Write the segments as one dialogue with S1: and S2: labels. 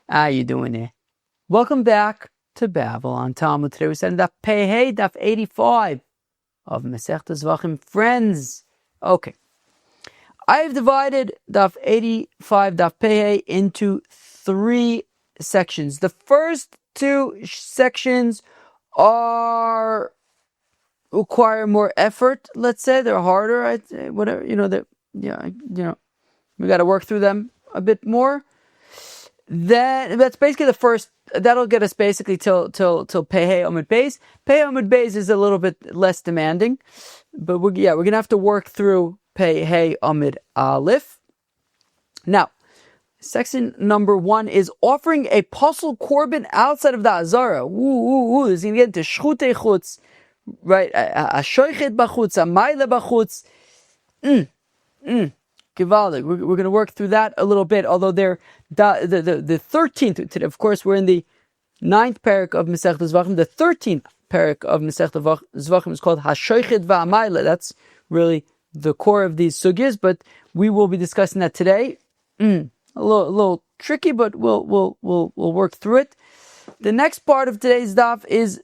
S1: How you doing there? Welcome back to Babble on Talmud. Today we're studying Daf Pei, Daf 85 of Masechta Zevachim. Friends, okay. I have divided Daf 85, Daf Pei, into three sections. The first two sections require more effort. Let's say they're harder. Whatever, we got to work through them a bit more. That's basically the first. That'll get us basically till Pei Amud Beis. Pei Amud Beis is a little bit less demanding, but we're gonna have to work through Pei Amud Aleph. Now, section number 1 is offering a pasul korbin outside of the azarah. This is gonna get into shchutei chutz, right? A shoichet bachutz, a maile bachutz. Givaldig. We're going to work through that a little bit, although they're the 13th today. Of course, we're in the 9th parak of Masechta Zevachim. The 13th parak of Masechta Zevachim is called Hashoichet Va'amayla. That's really the core of these sugyas, but we will be discussing that today. A little tricky, but we'll work through it. The next part of today's daf is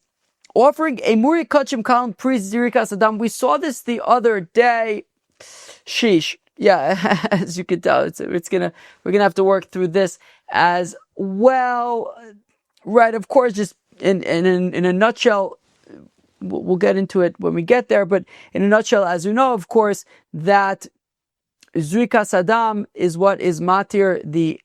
S1: offering emurei kalim pre-zerikas hadam. We saw this the other day. Sheesh. Yeah, as you can tell, we're gonna have to work through this as well, right? Of course, just in a nutshell, we'll get into it when we get there. But in a nutshell, as you know, of course, that zerikas hadam is what is matir the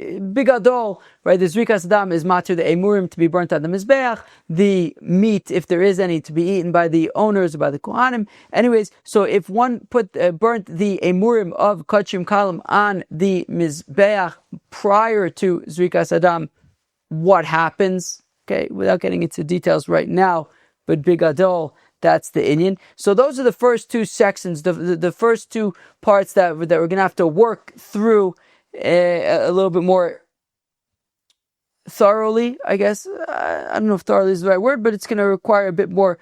S1: bigadol, right? The zerikas hadam is matir the emurim to be burnt on the mizbeach, the meat, if there is any, to be eaten by the owners or by the kohanim. Anyways, so if one burnt the emurim of kodashim kalim on the mizbeach prior to zerikas hadam, what happens? Okay, without getting into details right now, but bigadol, that's the inyan. So those are the first two sections, the first two parts that we're going to have to work through a little bit more thoroughly, I guess. I don't know if thoroughly is the right word, but it's going to require a bit more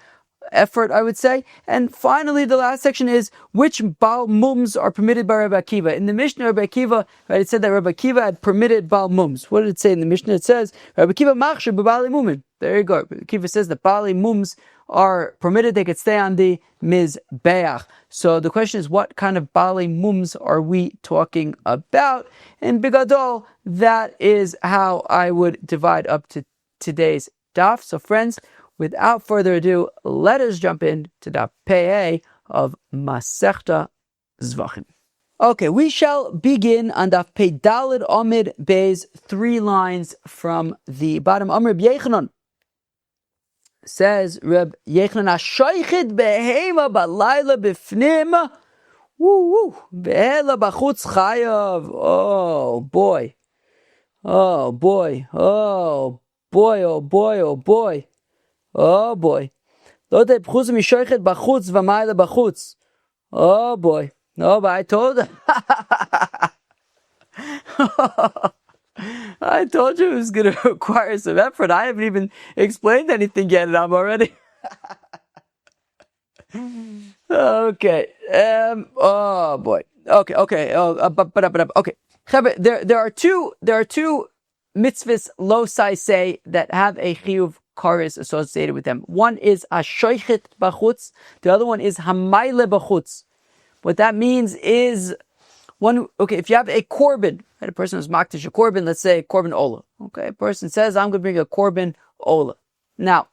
S1: effort, I would say. And finally, the last section is which bal mums are permitted by Rabbi Akiva. In the Mishnah, Rabbi Akiva, right, it said that Rabbi Akiva had permitted bal mums. What did it say in the Mishnah? It says Rabbi Akiva machshir b'bali mumin. There you go. Rabbi Akiva says that bali mums are permitted; they could stay on the mizbeach. So the question is, what kind of bali mums are we talking about? In bigadol, that is how I would divide up to today's daf. So, friends, without further ado, let us jump in to Daf Pei of Masechta Zevachim. Okay, we shall begin on Daf Pei Daled Amud Beis, 3 lines from the bottom. Reb Yechanan says, Reb Yechanan, Ashoichet behema balayla bifnim, behela bachutz chayav. Oh boy, oh boy, oh boy, oh boy, oh boy. Oh boy. Oh boy. No, but I told I told you it was going to require some effort. I haven't even explained anything yet, and I'm already okay. Oh boy. Okay. Okay. Okay. There are two mitzvahs losai say that have a chiyuv kares associated with them. One is ashoichet bachutz. The other one is hamayle bachutz. What that means is if you have a korbin, right, a person who's makdish a korbin, let's say a korbin ola. Okay, a person says, I'm going to bring a korbin ola. Now,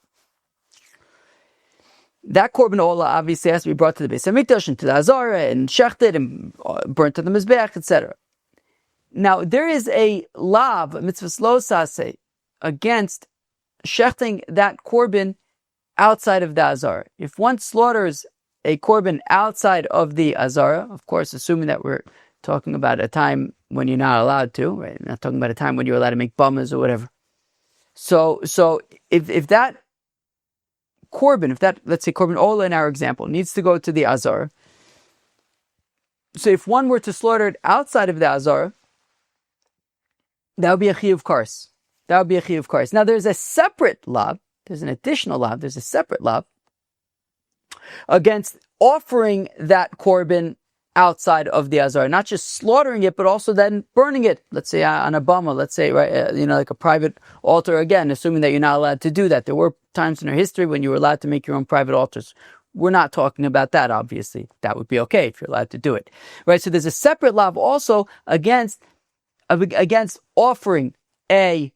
S1: that korbin ola obviously has to be brought to the Beis Hamikdash and to the azarah and shechted and burnt on the mizbeach, etc. Now, there is a lav, a mitzvah lo saseh, against shechting that korbin outside of the azarah. If one slaughters a korbin outside of the azarah, of course, assuming that we're talking about a time when you're not allowed to, right? We're not talking about a time when you're allowed to make bummas or whatever. So if that korbin, let's say korbin ola in our example, needs to go to the azarah. So if one were to slaughter it outside of the azarah, that would be a chiyuv kares. That would be a chiyuv kares. Now there's a separate lav, there's an additional lav, against offering that korbin outside of the azarah, not just slaughtering it, but also then burning it. Let's say on a bama, let's say, right, like a private altar, again, assuming that you're not allowed to do that. There were times in our history when you were allowed to make your own private altars. We're not talking about that, obviously. That would be okay if you're allowed to do it, right? So there's a separate law also against offering a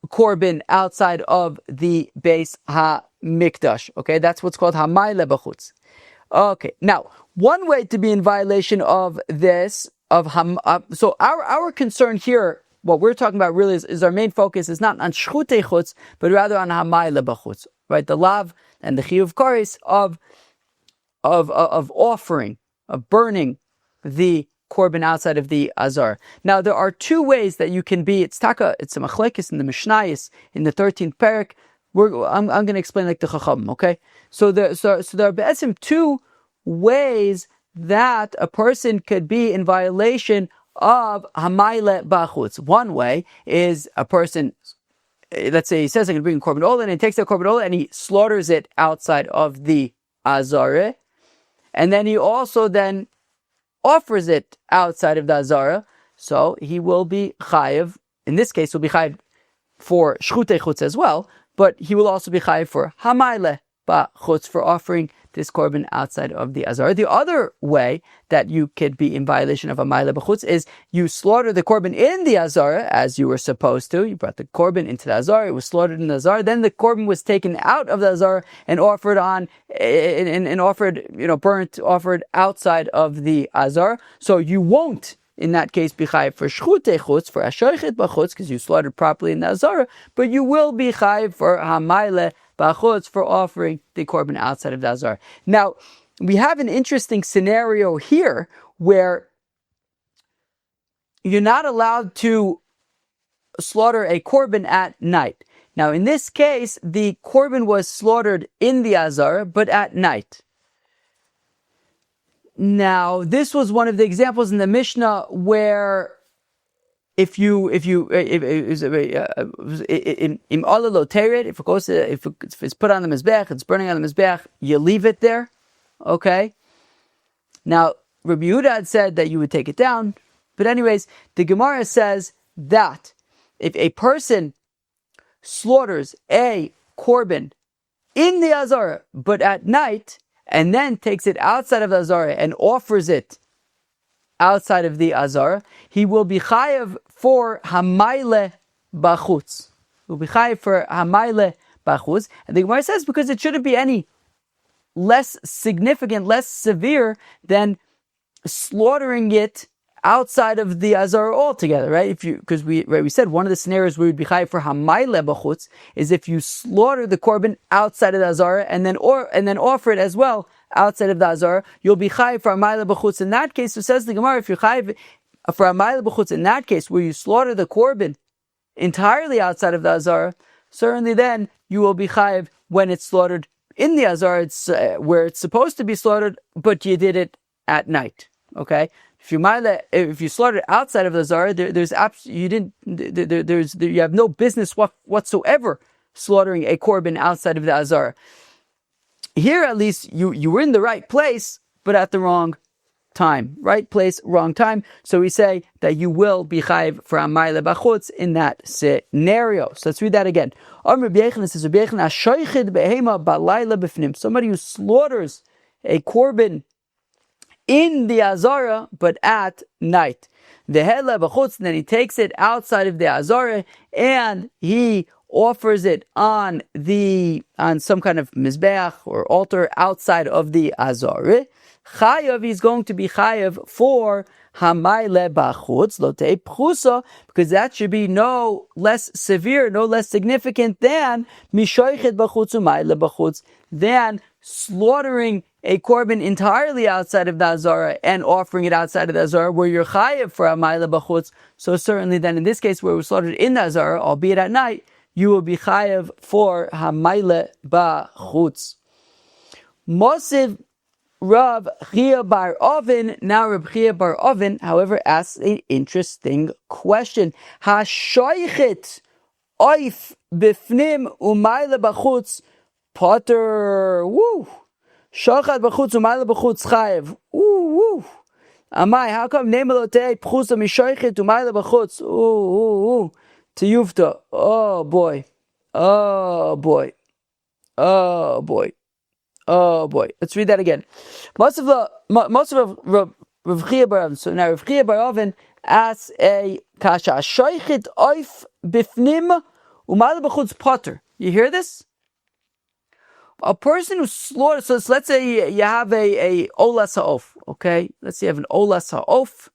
S1: korbin outside of the Beis HaMikdash. Okay, that's what's called hamayla b'chutz. Okay, now one way to be in violation of this, so our concern here, what we're talking about really is our main focus is not on shchutei chutz, but rather on hamayla b'chutz, right? The lav and the chiyuv kares of offering, of burning the korbin outside of the azarah. Now there are two ways that you can be. It's a machlekes in the Mishnayos in the 13th parak. I'm going to explain like the chacham. Okay, so there are basically two ways that a person could be in violation of hamayla b'chutz. One way is a person, let's say he says I'm going to bring korbin olah, and he takes that korbin olah and he slaughters it outside of the azarah, and then he also then offers it outside of the azarah, so he will be chayiv. In this case, he'll be chayiv for shchutei chutz as well, but he will also be chayiv for hamayla b'chutz, for offering this korbin outside of the azarah. The other way that you could be in violation of hamayla b'chutz is you slaughter the korbin in the azarah as you were supposed to. You brought the korbin into the azarah, it was slaughtered in the azarah, then the korbin was taken out of the azarah and offered offered outside of the azarah. So you won't, in that case, be chayiv for shchutei chutz, for ashoichet b'chutz, because you slaughtered properly in the azarah, but you will be chayiv for hamayla b'chutz, for offering the korbin outside of the azarah. Now, we have an interesting scenario here where you're not allowed to slaughter a korbin at night. Now, in this case, the korbin was slaughtered in the azarah, but at night. Now, this was one of the examples in the Mishnah where if it's put on the mizbech, it's burning on the mizbech, you leave it there, okay? Now, Rabbi Yehuda had said that you would take it down, but anyways, the Gemara says that if a person slaughters a korbin in the azarah, but at night, and then takes it outside of the azarah and offers it outside of the azarah, he will be chayav for hamayla b'chutz. Will be chayav for hamayla b'chutz. And the Gemara says because it shouldn't be any less significant, less severe than slaughtering it outside of the azarah altogether, right? Because we said one of the scenarios where we'd be chayav for hamayla b'chutz is if you slaughter the korbin outside of the azarah and then offer it as well outside of the azarah, you'll be chayav for hamayla b'chutz. In that case, so says the Gemara, if you're chayav for hamayla b'chutz in that case where you slaughter the korbin entirely outside of the azarah, certainly then you will be chayav when it's slaughtered in the azarah, it's where it's supposed to be slaughtered, but you did it at night. Okay. If you slaughter it outside of the azarah, you have no business whatsoever slaughtering a korbin outside of the azarah. Here, at least, you were in the right place, but at the wrong time. Right place, wrong time. So we say that you will be chayiv for hamayla b'chutz in that scenario. So let's read that again. Somebody who slaughters a korbin in the azarah, but at night. And then he takes it outside of the azarah and he offers it on some kind of mizbeach or altar outside of the azarah. Chayav, he's going to be chayav for hamayla b'chutz lotei pchusa, because that should be no less severe, no less significant than mishoichet b'chutz umayla b'chutz, than slaughtering a korbin entirely outside of the azarah and offering it outside of the azarah, where you're chayav for hamayla b'chutz. So certainly then in this case where it was slaughtered in the azarah, albeit at night, you will be chayav for hamayla b'chutz. Mosiv Rav Chia bar Oven. Now Rav Chia bar Oven, however, asks an interesting question. Hashoichet oif bifnim umayla b'chutz potter. Woo! Shachad b'chutz u'mayla b'chutz chayev. Ooh. Amai, how come nemelotei pchusa mishoichet u'mayla b'chutz? Ooh. Tiyufta. Oh boy. Let's read that again. Most of Rav Chia bar Oven. So now Rav Chia bar Oven asks a kasha. Shoichet oif bifnim u'mayla b'chutz potter. You hear this? A person who slaughters. So let's say you have a olas ha'of. Okay, let's say you have an olas ha'of.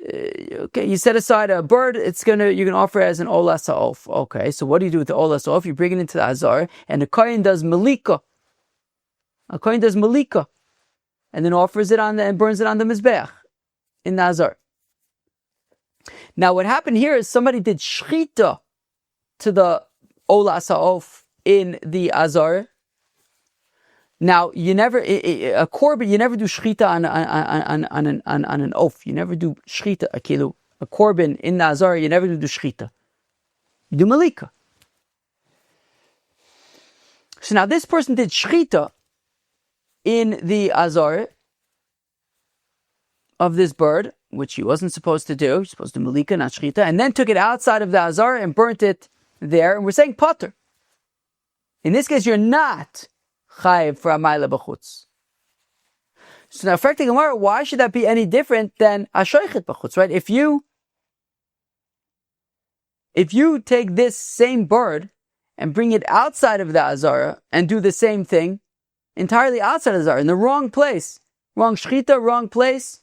S1: Okay, you set aside a bird. You can offer it as an olas ha'of. Okay, so what do you do with the olas ha'of? You bring it into the azarah, and the kohen does malika. A kohen does malika, and then offers it and burns it on the mizbeach in the azarah. Now, what happened here is somebody did shchita to the olas ha'of in the azarah. Now, you never a korbin. You never do shchita on an oaf. You never do shchita a korbin in the azarah. You never do shchita. You do malika. So now this person did shchita in the azarah of this bird, which he wasn't supposed to do. He's supposed to do malika, not shchita, and then took it outside of the azarah and burnt it there. And we're saying potter. In this case, you're not chayiv for a mayla b'chutz. So now, for the Gemara, why should that be any different than a shoichet b'chutz? Right? If you take this same bird and bring it outside of the azarah and do the same thing, entirely outside of the azarah, in the wrong place, wrong shchita, wrong place.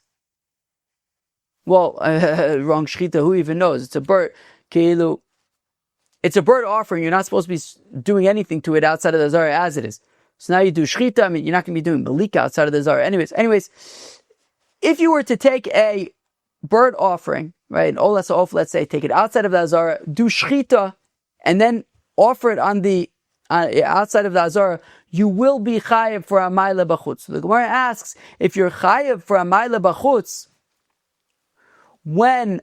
S1: Well, wrong shchita. Who even knows? It's a bird. It's a bird offering. You're not supposed to be doing anything to it outside of the azarah as it is. So now you do shchita. I mean, you're not going to be doing malika outside of the azarah. Anyways, if you were to take a bird offering, right, an olas ha'of, let's say, take it outside of the azarah, do shchita, and then offer it on the outside of the azarah, you will be chayiv for a mayla b'chutz. So the Gemara asks, if you're chayiv for a mayla b'chutz, when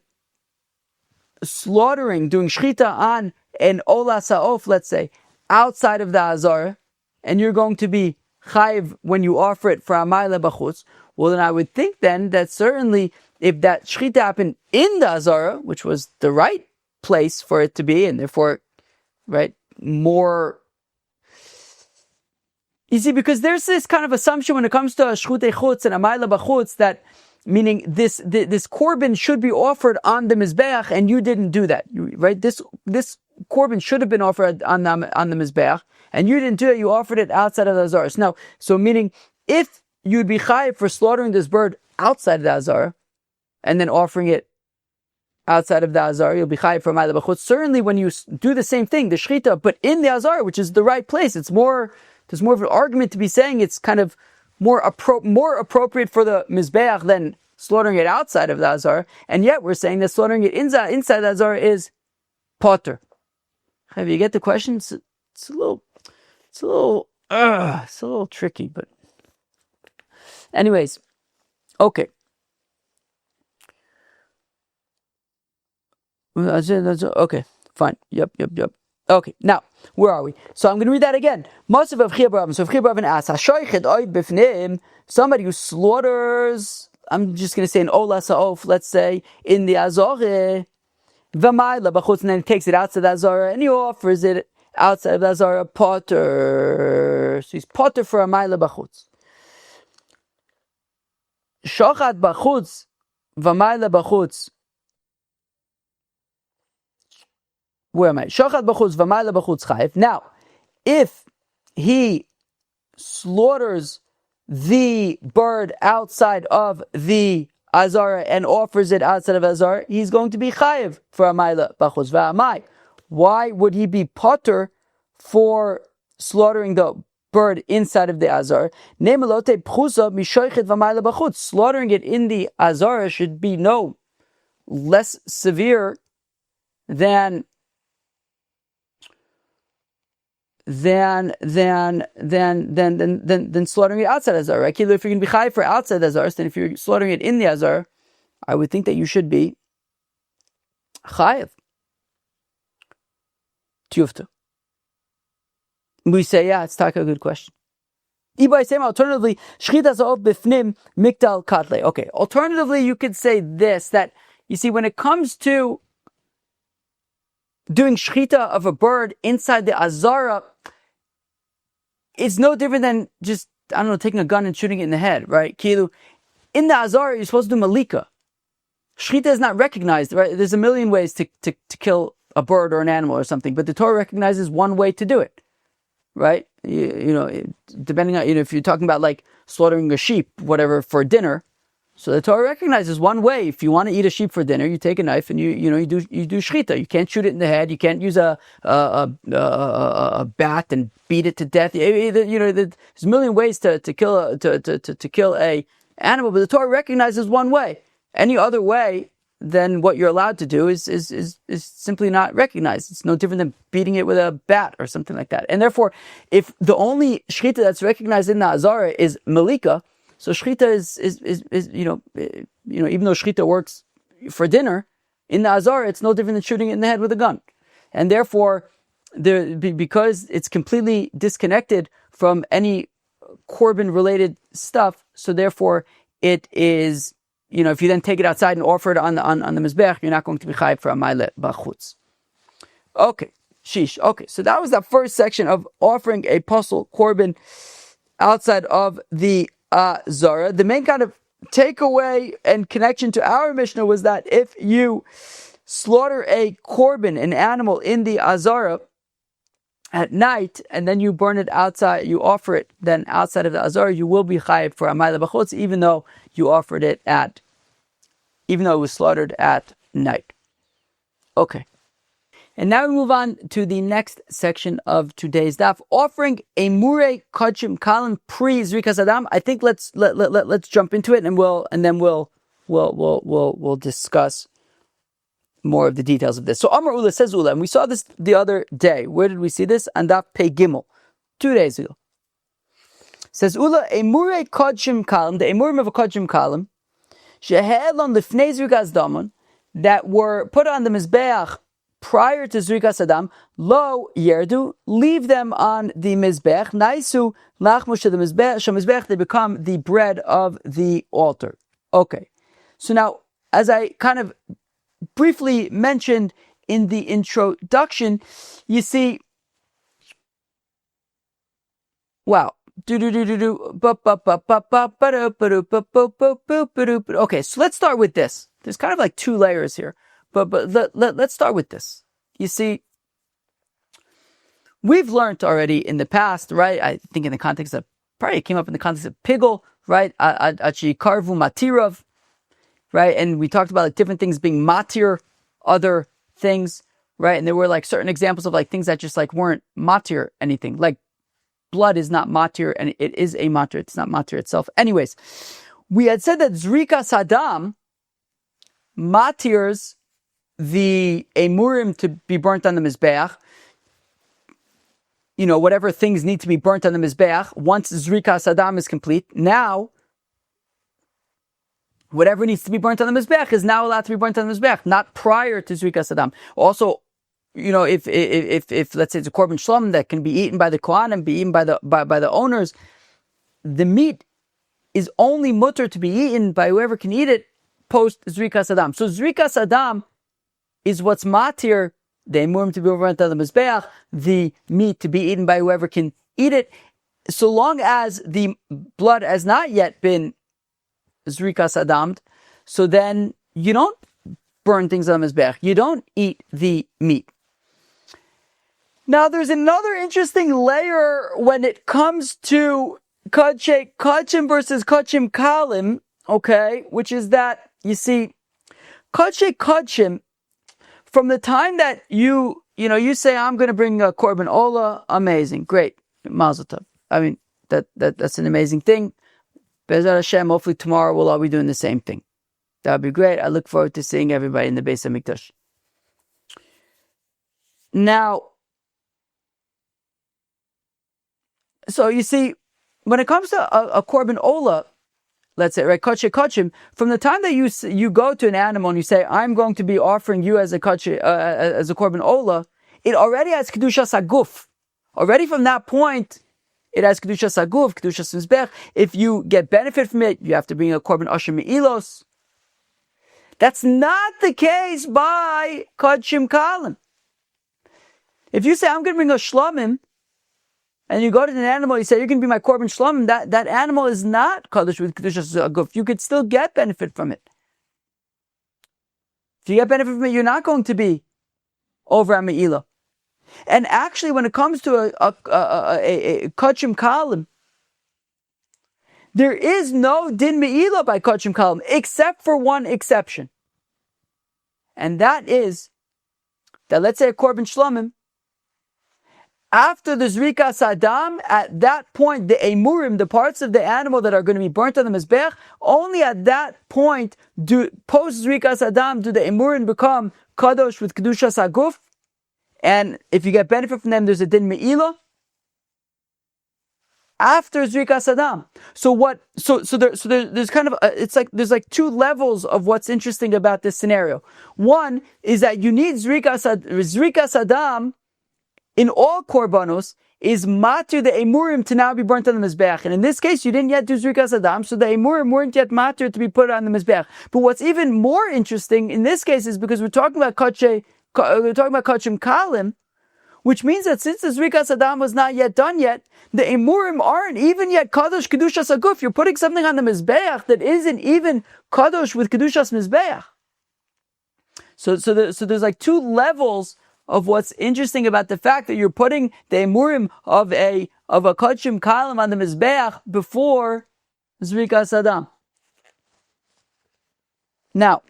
S1: slaughtering, doing shchita on an olas ha'of, let's say, outside of the azarah, and you're going to be chayiv when you offer it for a mayla b'chutz, well then I would think then that certainly if that shchita happened in the azarah, which was the right place for it to be, and therefore, right, more. You see, because there's this kind of assumption when it comes to a shchutei chutz and a mayla b'chutz that, meaning this korbin should be offered on the mizbeach, and you didn't do that, right? This korbin should have been offered on the mizbeach, and you didn't do it. You offered it outside of the azarah. So meaning, if you'd be chayiv for slaughtering this bird outside of the azarah, and then offering it outside of the azarah, you'll be chayiv for mayla b'chutz. Certainly, when you do the same thing, the shchita, but in the azarah, which is the right place, there's more of an argument to be saying it's kind of more appropriate for the mizbeach than slaughtering it outside of the azarah. And yet we're saying that slaughtering it inside the azarah is potter. Have you get the question? It's a little tricky, but anyways, okay. Okay, fine. Yep. Okay, now, where are we? So I'm going to read that again. So Rav Chia bar Oven asks, somebody who slaughters, I'm just going to say an olas ha'of, let's say, in the azarah, and then he takes it outside the azarah, and he offers it outside of the azarah, potter. So he's potter for a mayla b'chutz. Shochat b'chutz, v'mayla b'chutz. Where am I? Shochat b'chutz v'mayla b'chutz chayiv. Now, if he slaughters the bird outside of the azarah and offers it outside of azarah, he's going to be chayiv for a mayla b'chutz v'amai. Why would he be potter for slaughtering the bird inside of the azarah? Nemelote pchusa mishoichet v'mayla b'chutz. Slaughtering it in the azarah should be no less severe than slaughtering it outside azarah. Right? If you're going to be chayiv for outside azarah, then if you're slaughtering it in the azarah, I would think that you should be chayiv. Tiyufta. We say, yeah, it's a good question. Alternatively, okay. Alternatively, you could say this, that you see, when it comes to doing shchita of a bird inside the azarah, it's no different than just, I don't know, taking a gun and shooting it in the head, right? Kilu. In the azarah, you're supposed to do malika. Shchita is not recognized, right? There's a million ways to kill a bird or an animal or something, but the Torah recognizes one way to do it, right? Depending on, if you're talking about like slaughtering a sheep, whatever, for dinner, so the Torah recognizes one way. If you want to eat a sheep for dinner, you take a knife and you do shchita. You can't shoot it in the head. You can't use a bat and beat it to death. There's a million ways to kill a animal, but the Torah recognizes one way. Any other way than what you're allowed to do is simply not recognized. It's no different than beating it with a bat or something like that. And therefore, if the only shchita that's recognized in the azarah is malika, so shchita is even though shchita works for dinner, in the azarah it's no different than shooting it in the head with a gun. And therefore, because it's completely disconnected from any korbin related stuff, so therefore it is, if you then take it outside and offer it on the mizbech, you're not going to be chayiv for amayle b'chutz. Okay, sheesh. Okay, so that was the first section of offering a pasul korbin outside of the azarah. The main kind of takeaway and connection to our Mishnah was that if you slaughter a korbin, an animal, in the azarah at night, and then you burn it outside, you offer it then outside of the azarah, you will be chayiv for amayle b'chutz, even though you offered it even though it was slaughtered at night. Okay. And now we move on to the next section of today's daf, offering emurei, kodashim, kalim, pre-zerikas hadam. I think let's jump into it, and we'll discuss more of the details of this. So Amar Ula says Ula, and we saw this the other day. Where did we see this? On Daf Pei Gimel, 2 days ago. Says Ula, emurei kodashim kalim, the emurim of a kodashim kalim, shehelon lifnei zerikas damon, that were put on the mizbeach prior to zerikas hadam, lo yerdu, leave them on the mizbeach, naisu lachmu shel mizbeach, they become the bread of the altar. Okay, so now, as I kind of briefly mentioned in the introduction, you see, wow. Okay, so let's start with this. There's kind of like two layers here, but let's start with this. You see, we've learned already in the past, right? I think in the context of, probably it came up in the context of pigul, right? Achi karvu matirav, right? And we talked about like different things being matir, other things, right? And there were like certain examples of like things that just like weren't matir anything, like blood is not matir, and it is a matir. It's not matir itself. Anyways, we had said that zerikas hadam matirs the emurim to be burnt on the mizbeach. Whatever things need to be burnt on the mizbeach. Once zerikas hadam is complete, now whatever needs to be burnt on the mizbeach is now allowed to be burnt on the mizbeach, not prior to zerikas hadam. Also, if let's say it's a korbin shlom that can be eaten by the kohanim, be eaten by the owners, the meat is only mutter to be eaten by whoever can eat it post zerikas hadam. So zerikas hadam is what's matir, the emurim to be burnt on the mizbeach, the meat to be eaten by whoever can eat it, so long as the blood has not yet been zerikas hadam. So then you don't burn things on the mizbeach. You don't eat the meat. Now, there's another interesting layer when it comes to kodashim versus kodashim kalim, okay, which is that, you see, kodashim, from the time that you say, I'm going to bring a korbin ola, amazing, great, mazel tov. I mean, that's an amazing thing. Be'ezrat Hashem, hopefully tomorrow we'll all be doing the same thing. That would be great. I look forward to seeing everybody in the Beis HaMikdash. Now, so you see, when it comes to a korbin ola, let's say, right, kodashim, from the time that you go to an animal and you say, I'm going to be offering you as a korbin ola, it already has kedushas haguf. Already from that point, it has kedushas haguf, kedushas mizbech. If you get benefit from it, you have to bring a korbin asher me'ilos. That's not the case by kodashim kalim. If you say, I'm going to bring a shlomim, and you go to an animal, you say, you're going to be my korbin shlomim, that animal is not kodesh with kedushas haguf. You could still get benefit from it. If you get benefit from it, you're not going to be over a me'ilah. And actually, when it comes to a kodashim kalim, there is no din me'ilah by kodashim kalim, except for one exception. And that is, that let's say a korbin shlomim, after the zerikas hadam, at that point, the emurim, the parts of the animal that are going to be burnt on the mizbech, only at that point, post zerikas hadam, do the emurim become kadosh with kedushas haguf, and if you get benefit from them, there's a din me'ilah. After zerikas hadam, there's kind of there's like two levels of what's interesting about this scenario. One is that you need zerikas hadam in all korbanos is matir the emurim to now be burnt on the mizbech. And in this case, you didn't yet do zerikas hadam, so the emurim weren't yet matir to be put on the mizbech. But what's even more interesting in this case is because we're talking about kodashim kalim, which means that since the zerikas hadam was not yet done yet, the emurim aren't even yet kadosh kedushas haguf. You're putting something on the mizbech that isn't even kadosh with kedushas mizbech. So there's like two levels of what's interesting about the fact that you're putting the emurim of a kodashim kalim on the mizbeach before zerikas hadam. Now,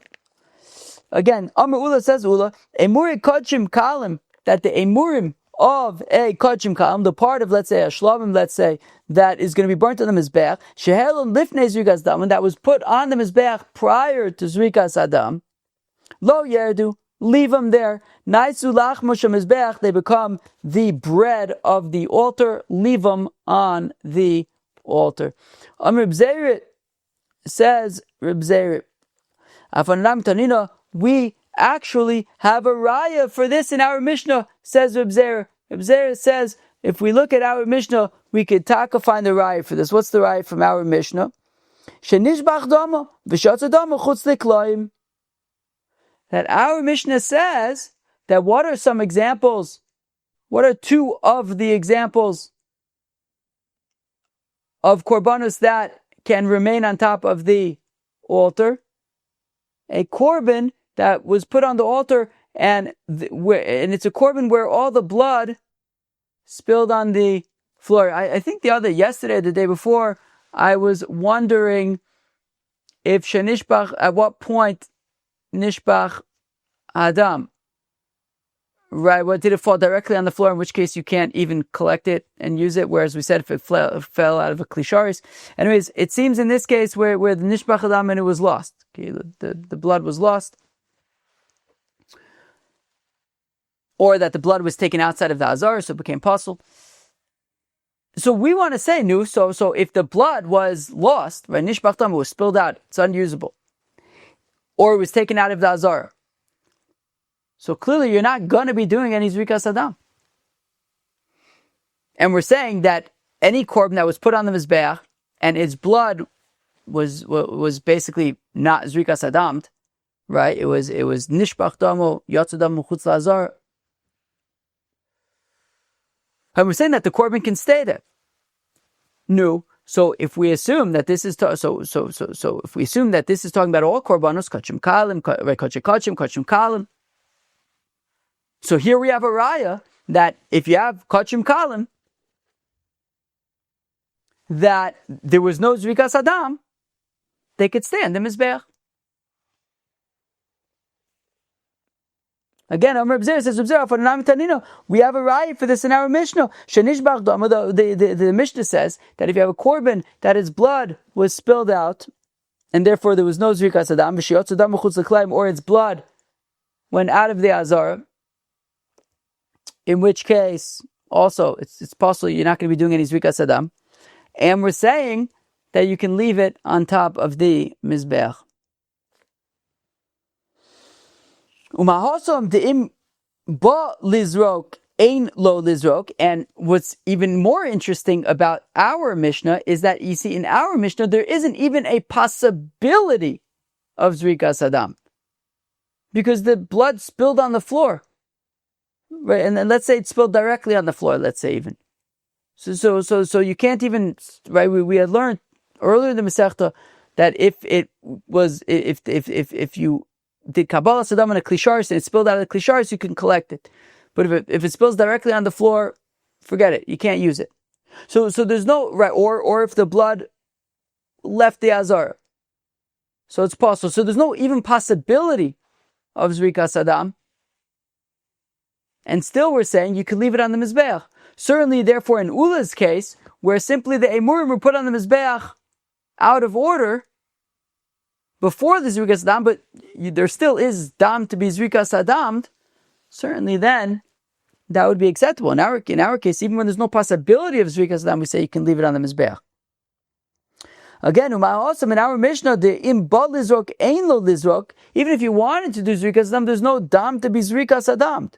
S1: again, Amar Ula says emurei kodashim kalim, that the emurim of a kodashim kalim, the part of, let's say, a shlamim, let's say, that is going to be burnt on the mizbeach, shehelon lifnei zerikas hadam, and that was put on the mizbeach prior to zerikas hadam, lo yerdu, leave them there. Naisu lachmosh mizbeach, they become the bread of the altar. Leave them on the altar. Reb Zeri says, Afanam Tanina, we actually have a raya for this in our Mishnah, says Reb Zeri. Reb Zeri says, if we look at our Mishnah, we could find the raya for this. What's the raya from our Mishnah? Shenishbach dama, v'shatza dama chutz liklayim. That our Mishnah says that what are some examples? What are two of the examples of korbanos that can remain on top of the altar? A korbin that was put on the altar, and it's a korbin where all the blood spilled on the floor. I think yesterday, the day before, I was wondering if shenishbach, at what point nishbach hadam, right? What did it fall directly on the floor? In which case you can't even collect it and use it. Whereas we said if it fell out of a klisharis. Anyways, it seems in this case where the nishbach hadam and it was lost. Okay, the blood was lost, or that the blood was taken outside of the azarah, so it became pasul. So we want to say so if the blood was lost, right? Nishbach hadam was spilled out, it's unusable. Or it was taken out of the azarah. So clearly you're not going to be doing any zerikas hadam. And we're saying that any korbin that was put on the mizbeach and its blood was basically not zerikas hadam, right? It was nishbach damo, yatsa damo chutz la'azarah. And we're saying that the korbin can stay there. No. So if we assume that this is if we assume that this is talking about all korbanos, kodashim kalim, kodashim kalim. So here we have a raya that if you have kodashim kalim, that there was no zerikas hadam, they could stay on the mizbeach. Again, Amar B'zer says, we have a raya for this in our Mishnah. The Mishnah says that if you have a korbin that its blood was spilled out, and therefore there was no zerikas hadam, or its blood went out of the azarah, in which case also it's possible you're not going to be doing any zerikas hadam, and we're saying that you can leave it on top of the mizbeach. Umahosam de'im ba lizrok ein lo lizrok. And what's even more interesting about our Mishnah is that you see in our Mishnah there isn't even a possibility of zrikas hadam, because the blood spilled on the floor, right? And then let's say it spilled directly on the floor. Let's say even so you can't even, right? We had learned earlier in the Masechta that if you did Kabbalah Sadam on a klisharis and it spilled out of the klisharis, you can collect it. But if it spills directly on the floor, forget it. You can't use it. So there's no, right, or if the blood left the azarah, so it's pasul. So there's no even possibility of zrikas hadam, and still we're saying you can leave it on the mizbeach. Certainly, therefore, in Ula's case, where simply the emurim were put on the mizbeach out of order before the zrikas hadam, but there still is dam to be zrikas hadam, certainly then that would be acceptable. In our case, even when there's no possibility of zrikas hadam, we say you can leave it on the mizbeach. Again, also in our Mishnah, the im ba lizrok ein lo lizrok, even if you wanted to do zrikas hadam, there's no dam to be zrikas hadam.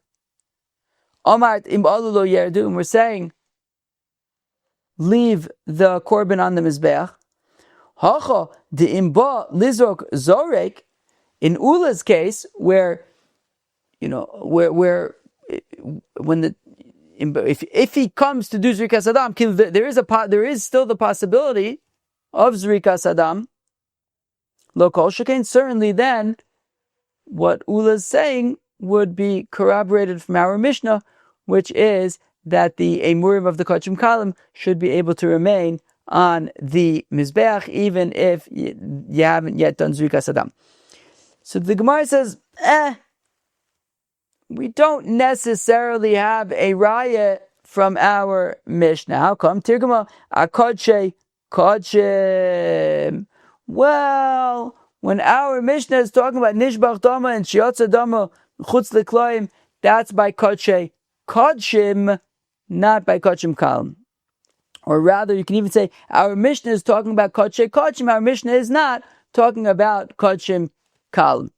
S1: Amart im alu lo yerdu, and we're saying leave the korbin on the mizbeach. Hacha the im ba lizrok zorek, in Ula's case, where when the if he comes to do zrikas hadam, there is still the possibility of zrikas hadam. Lo kol shekain, certainly then what Ula is saying would be corroborated from our Mishnah, which is that the emurei of the kodashim kalim should be able to remain on the mizbeach even if you haven't yet done zrikas hadam. So the Gemara says, we don't necessarily have a raya from our Mishnah. How come? Tirgama akodshe kodashim. Well, when our Mishnah is talking about nishbach dama and shiatza dama chutz leklayim, that's by kodashim, not by kodashim kalim. Or rather, you can even say our Mishnah is talking about kodashim. Our Mishnah is not talking about kodashim kalim.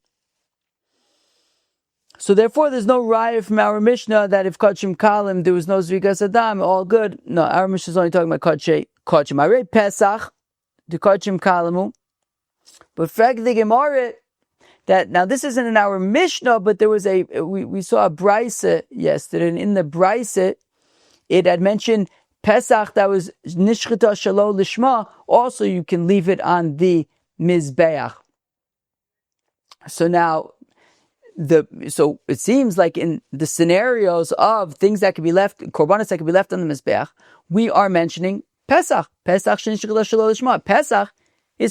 S1: So therefore, there's no raya from our Mishnah that if kodashim kalim there was no zrikas hadam, all good. No, our Mishnah is only talking about kodashim. I read Pesach, the kodashim kalimu, but frag the Gemara that now this isn't in our Mishnah, but there was we saw a brisa yesterday, and in the brisa it had mentioned Pesach that was nishchita shelo lishma. Also, you can leave it on the mizbeach. So now. So it seems like in the scenarios of things that can be left, korbanos that can be left on the mizbeach, we are mentioning Pesach. Pesach is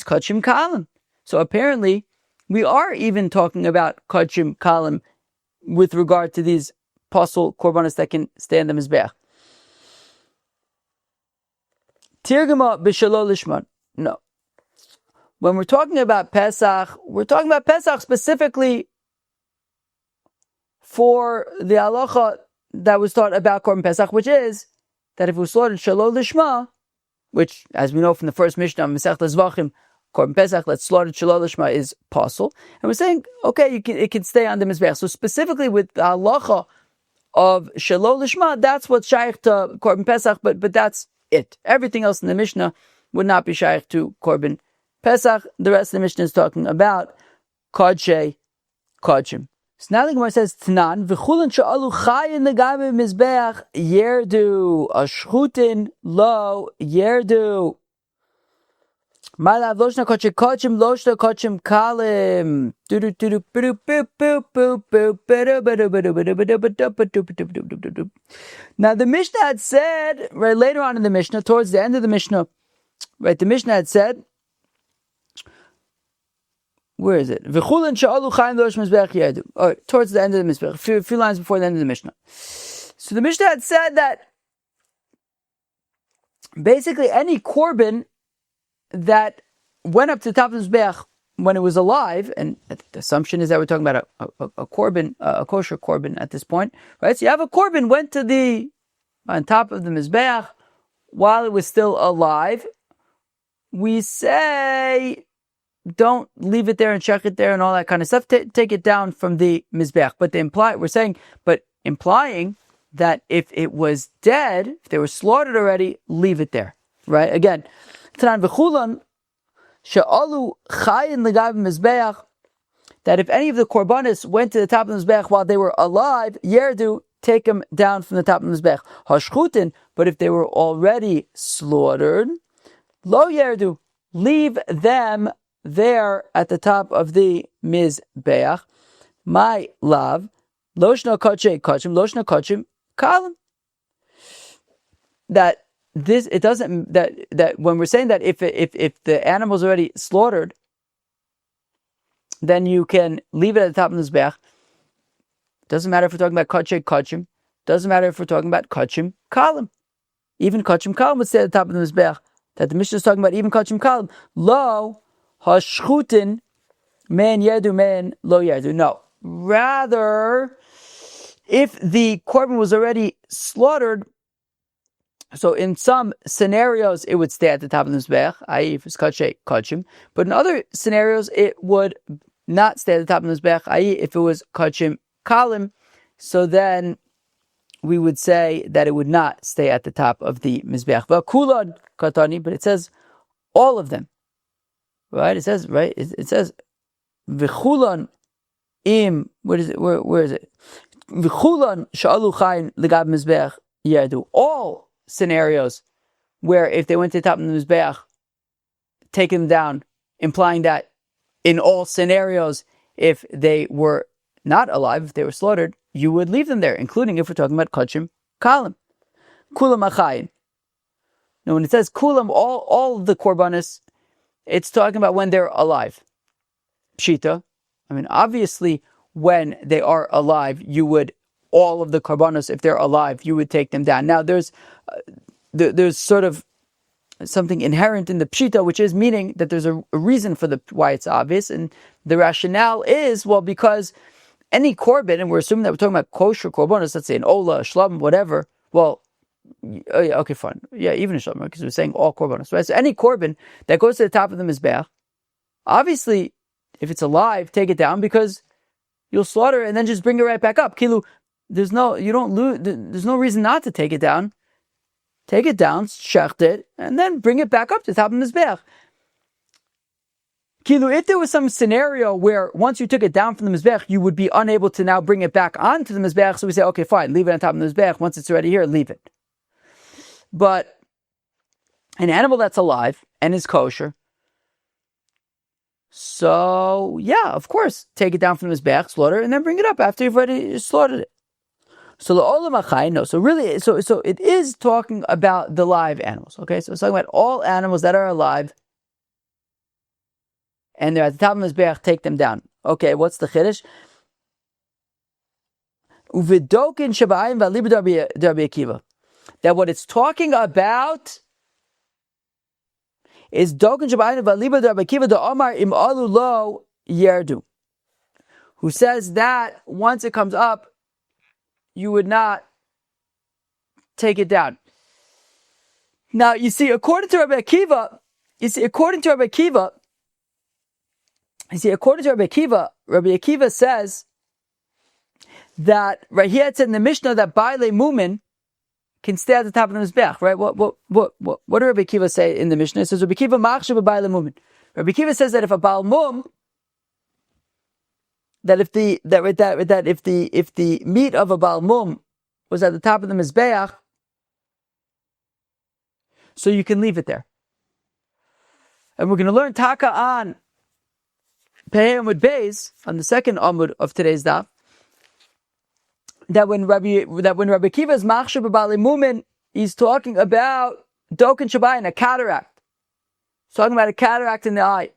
S1: kodashim kalim. So apparently, we are even talking about kodashim kalim with regard to these pasul korbanos that can stay on the mizbeach. Tirgama b'shelo lishman. No. When we're talking about Pesach, we're talking about Pesach specifically for the halacha that was taught about Korban Pesach, which is that if it was slaughtered Shalol Lishma, which, as we know from the first Mishnah, Masechta Zevachim, Korban Pesach, that's slaughtered Shalol Lishma is pasul. And we're saying, okay, it can stay on the Mizbeach. So specifically with the halacha of Shalol Lishma, that's what's shaykh to Korban Pesach, but that's it. Everything else in the Mishnah would not be shaykh to Korban Pesach. The rest of the Mishnah is talking about kodashim. So now the Gemara says, Tnan, v'chulen she'alu chayin negabe mizbeach yerdu, ashchutin lo yerdu. Ma'alav loshna kodashim kodashim loshna kodashim kalim. Now the Mishnah had said, right later on in the Mishnah, towards the end of the Mishnah, right, the Mishnah had said, where is it? Towards the end of the Mizbeach, a few lines before the end of the Mishnah. So the Mishnah had said that basically any korbin that went up to the top of the Mizbeach when it was alive, and the assumption is that we're talking about a korbin, a kosher korbin at this point, right? So you have a korbin went to on top of the Mizbeach while it was still alive. We say, don't leave it there and check it there and all that kind of stuff. Take it down from the mizbeach. But implying that if it was dead, if they were slaughtered already, leave it there. Right? Again, Tanan v'chulan she'alu chayin l'gav mizbeach, that if any of the korbanos went to the top of the mizbeach while they were alive, yerdu, take them down from the top of the mizbeach. Hashchutin, but if they were already slaughtered, lo yerdu, leave them there at the top of the mizbeach. My love, loshna kachim, loshna kachim, kalim. That this, it doesn't, that when we're saying that if the animal's already slaughtered, then you can leave it at the top of the mizbeach. Doesn't matter if we're talking about kachim. Doesn't matter if we're talking about kachim kalim. Even kachim kalim would stay at the top of the mizbeach. That the Mishnah is talking about even kachim kalim. Lo hashchutin men yerdu men lo yerdu. No. Rather, if the korbin was already slaughtered, so in some scenarios it would stay at the top of the mizbeach, i.e. if it's kachim, but in other scenarios it would not stay at the top of the mizbeach, i.e. if it was kachim kalim, so then we would say that it would not stay at the top of the mizbeach. But kulad katani, but it says all of them, right? It says v'chulan im. What is it? Where is it? V'chulan sha'alu chayin l'gab mizbeach yerdu. All scenarios where if they went to the top of the mizbeach, take them down, implying that in all scenarios, if they were not alive, if they were slaughtered, you would leave them there, including if we're talking about kachim kalim. Kulam achayin. Now, when it says kulam, all of the korbanos, it's talking about when they're alive. Pshita. I mean, obviously, when they are alive, you would, all of the korbanos, if they're alive, you would take them down. Now, there's sort of something inherent in the pshita, which is meaning that there's a reason for why it's obvious, and the rationale is, well, because any korbin, and we're assuming that we're talking about kosher korbanos, let's say an ola, a shlom, whatever, well, okay, fine. Yeah, even a shlom, because we're saying all korbanos, right? So any korbin that goes to the top of the mizbeach, obviously, if it's alive, take it down, because you'll slaughter it and then just bring it right back up. Kilu, there's no reason not to take it down. Take it down, shecht it, and then bring it back up to the top of the mizbeach. Kilu, if there was some scenario where once you took it down from the mizbeach, you would be unable to now bring it back onto the mizbeach, so we say, okay, fine, leave it on top of the mizbeach. Once it's already here, leave it. But an animal that's alive and is kosher, so yeah, of course, take it down from the mizbeach, slaughter, and then bring it up after you've already slaughtered it. So the olam achai, no. So really, so it is talking about the live animals. Okay, so it's talking about all animals that are alive, and they're at the top of the mizbeach. Take them down. Okay, what's the chiddush? Uvidokin shabayim v'alibud Rabbi Akiva. That what it's talking about is dokin shabayim v'alibud Rabbi Akiva the Omar im alu lo yerdu, who says that once it comes up, you would not take it down. Now, you see, according to Rabbi Akiva, Rabbi Akiva says that, right here it said in the Mishnah that Baile Mumin can stay at the top of the Mizbeach, right? What did Rabbi Akiva say in the Mishnah? It says, Rabbi Akiva machshav Baile Mumin. Rabbi Akiva says that if a Baal Mum, that if the meat of a Baal Mum was at the top of the Mizbeach, so you can leave it there. And we're going to learn Taka on Pei Amud Beis, on the second Amud of today's Daf, that when Rabbi Akiva is machshav b'balei mumin, he's talking about doken shabayin, a cataract. He's talking about a cataract in the eye.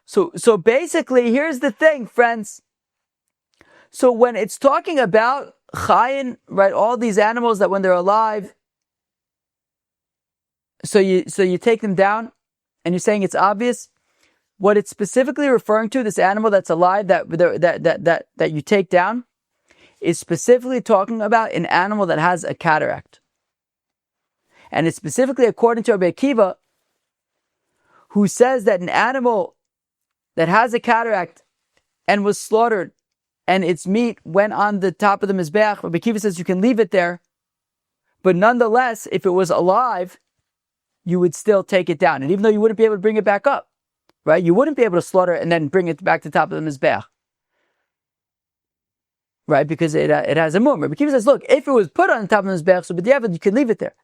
S1: So basically, here's the thing, friends. So when it's talking about chayin, right, all these animals that when they're alive, so you take them down, and you're saying it's obvious. What it's specifically referring to, this animal that's alive that you take down, is specifically talking about an animal that has a cataract. And it's specifically according to Rabbi Akiva, who says that an animal that has a cataract and was slaughtered and its meat went on the top of the Mizbeach, Rabbi Akiva says you can leave it there, but nonetheless, if it was alive, you would still take it down. And even though you wouldn't be able to bring it back up, right? You wouldn't be able to slaughter it and then bring it back to the top of the Mizbeach. Right? Because it has a mum. Rabbi Akiva says, look, if it was put on the top of the Mizbeach, so b'diavad, you can leave it there.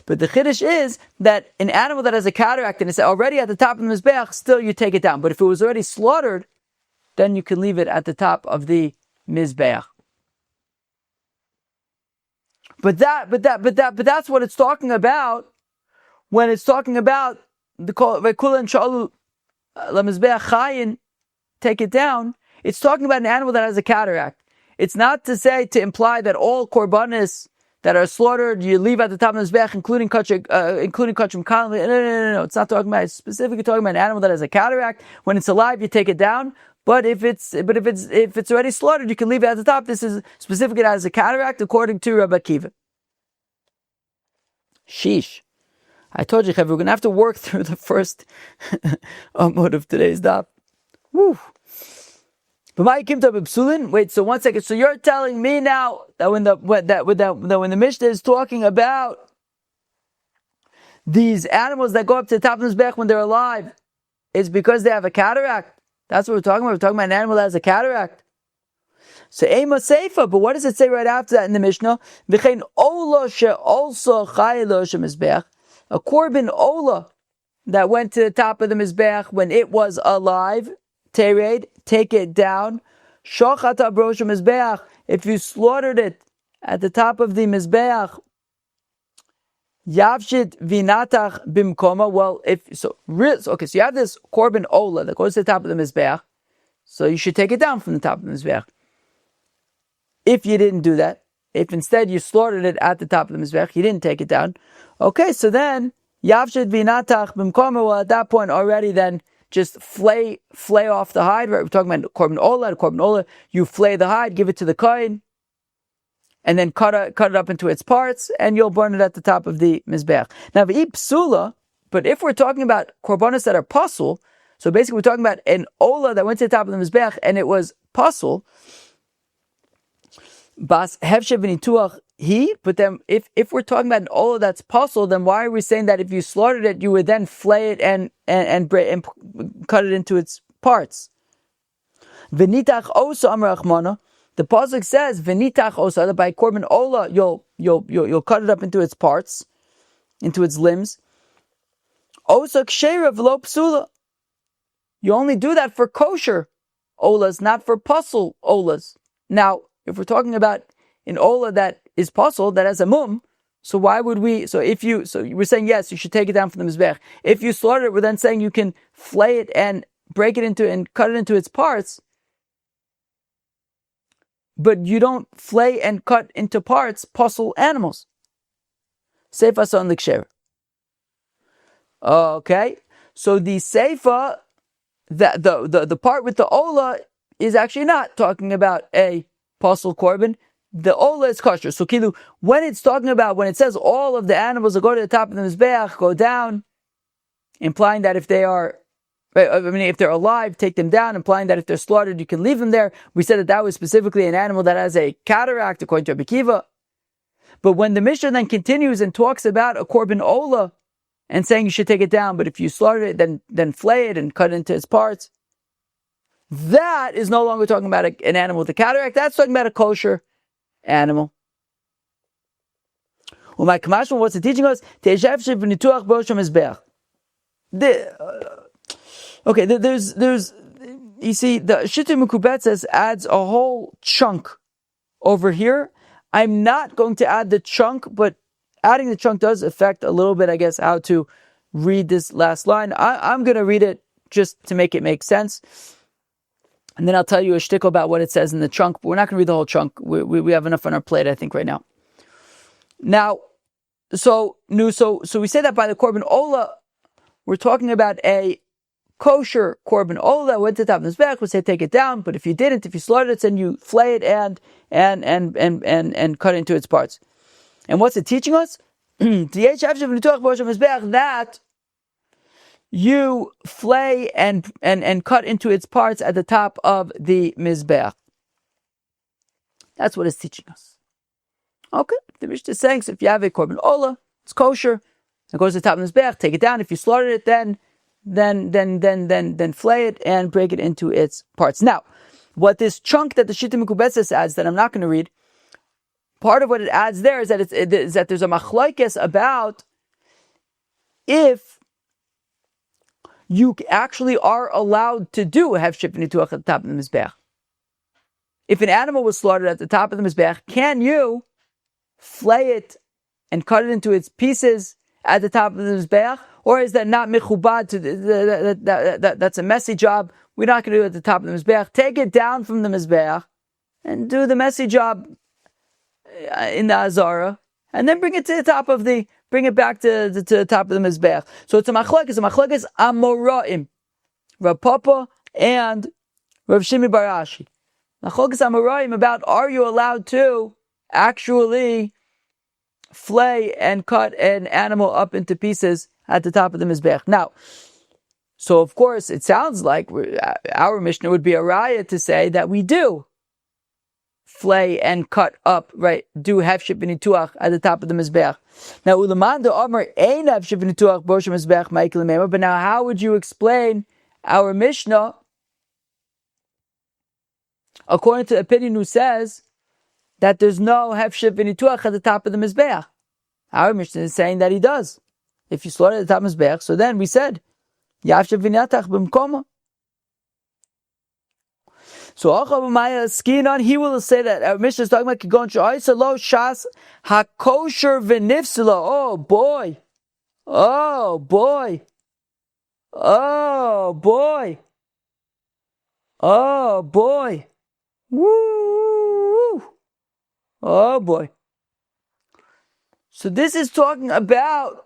S1: But the chiddush is that an animal that has a cataract and it's already at the top of the Mizbeach, still you take it down. But if it was already slaughtered, then you can leave it at the top of the Mizbeach. But that's what it's talking about when it's talking about the Vekulan Shalu LaMizbeach Chayin, take it down. It's talking about an animal that has a cataract. It's not to imply that all korbanis that are slaughtered you leave at the top of the mizbeach, including kodashim, kalim. No. It's not talking about. It's specifically talking about an animal that has a cataract. When it's alive, you take it down. But if it's already slaughtered, you can leave it at the top. This is specifically as a cataract, according to Rabbi Akiva. Sheesh. I told you, we're going to have to work through the first amud of today's daf. Woo. But my kim to psulin. Wait, so 1 second. So you're telling me now that when the Mishnah is talking about these animals that go up to the top of the mizbeach when they're alive, it's because they have a cataract. That's what we're talking about. We're talking about an animal that has a cataract. So Ema Seifa, but what does it say right after that in the Mishnah? V'chein ola she'olso chaylo she'mizbeach. A korbin ola that went to the top of the mizbeach when it was alive. Tered, take it down. Shochat abrosh mizbeach. If you slaughtered it at the top of the mizbeach, yavshit vinatach bimkoma. Well, so you have this korbin ola that goes to the top of the mizbeach, so you should take it down from the top of the mizbeach. If you didn't do that, if instead you slaughtered it at the top of the mizbeach, you didn't take it down. Okay, so then yavshit vinatach bimkoma. Well, at that point already, then just flay off the hide. Right? We're talking about korbin ola. You flay the hide, give it to the kohen, and then cut it up into its parts, and you'll burn it at the top of the mizbeach. Now, v'i psula, but if we're talking about korbanos that are pasul, so basically we're talking about an ola that went to the top of the mizbeach and it was pasul. Bas hefshe v'nituach he. But then, if we're talking about an ola that's pasul, then why are we saying that if you slaughtered it, you would then flay it and cut it into its parts? V'nitach osa amar Achmana. The pasuk says v'nitach osa, that by korbin ola you'll cut it up into its parts, into its limbs. Osa ksheira v'lo psula. You only do that for kosher olas, not for pasul olas. Now, if we're talking about an ola that is pasul, that has a mum, so why would we? So we're saying yes, you should take it down from the mizbech. If you slaughter it, we're then saying you can flay it and break it into and cut it into its parts. But you don't flay and cut into parts pasul animals. Seifa on the ksher. Okay, so the seifa, that the part with the ola is actually not talking about a pasul korbin. The ola is kosher. So kilu, when it says all of the animals that go to the top of the mizbeach go down, implying that if they're alive, take them down, implying that if they're slaughtered, you can leave them there. We said that was specifically an animal that has a cataract, according to R Akiva. But when the Mishnah then continues and talks about a korbin ola and saying you should take it down, but if you slaughter it, then flay it and cut it into its parts, that is no longer talking about an animal with a cataract. That's talking about a kosher animal. Well, my kamashma, what's it teaching us? Okay, there's you see, the Shittim Mekubetzes adds a whole chunk over here. I'm not going to add the chunk, but adding the chunk does affect a little bit, I guess, how to read this last line. I'm going to read it just to make it make sense. And then I'll tell you a shtickle about what it says in the chunk, but we're not going to read the whole chunk. We have enough on our plate, I think, right now. Now, so we say that by the korbin ola, we're talking about a kosher korbin ola that went to the top of the mizbeach. We say take it down, but if you if you slaughtered it, then you flay it and cut it into its parts. And what's it teaching us? That you flay and cut into its parts at the top of the mizbeach. That's what it's teaching us. Okay, the Mishnah is saying, so if you have a korbin ola, it's kosher. It goes to the top of the mizbeach, take it down. If you slaughtered it, then flay it and break it into its parts. Now, what this chunk that the Shita Mekubetzes adds, that I'm not going to read, part of what it adds there is that that there's a machlokes about if you actually are allowed to do a hefship nituach at the top of the mizbeach. If an animal was slaughtered at the top of the mizbeach, can you flay it and cut it into its pieces at the top of the mizbeach, or is that not mechubad? That's a messy job. We're not going to do it at the top of the mizbeach. Take it down from the mizbeach and do the messy job in the azarah, and then bring it to the top of the. Bring it back to the top of the mizbeach. So it's a machlokes amoraim, Rav Papa and Rav Shimi bar Ashi. Machlokes amoraim about, are you allowed to actually flay and cut an animal up into pieces at the top of the mizbeach? Now, so of course it sounds like our Mishnah would be a raya to say that we do flay and cut up, right? Do hefship v'nituach at the top of the mizbeach. Now, ulamanda amar ein hefship v'nituach b'rosh mizbeach ma'ikil meimah. But now, how would you explain our Mishnah according to the opinion who says that there's no hefship v'nituach at the top of the mizbeach? Our Mishnah is saying that he does. If you slaughter at the top of the mizbeach, so then we said yafship v'natach b'mkoma. So he will say that our Mishnah is talking about kigon sha'isalo shas hakosher v'nifsila. Oh boy, oh boy, oh boy, oh boy, woo, oh boy. So this is talking about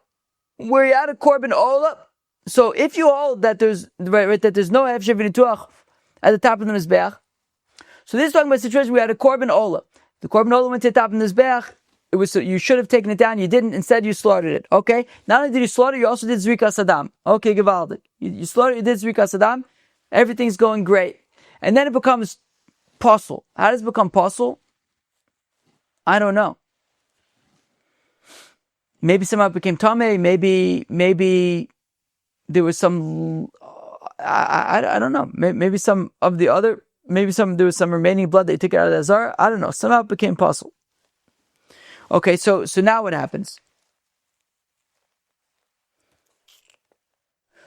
S1: where you had a korbin ola. So if you hold that there's that there's no hefshir v'nituach at the top of the mizbeach. So this is talking about a situation where we had a korbin ola. The korbin ola went to the top of the mizbeach. It was, so you should have taken it down. You didn't. Instead, you slaughtered it. Okay. Not only did you slaughter, you also did zerikas hadam. Okay, gewaldig. You slaughtered. You did zerikas hadam. Everything's going great, and then it becomes pasul. How does it become pasul? I don't know. Maybe somehow it became tameh. Maybe there was some. I don't know. Maybe some of the other. Maybe there was some remaining blood that you took out of the azarah. I don't know. Somehow it became pasul. Okay, so now what happens?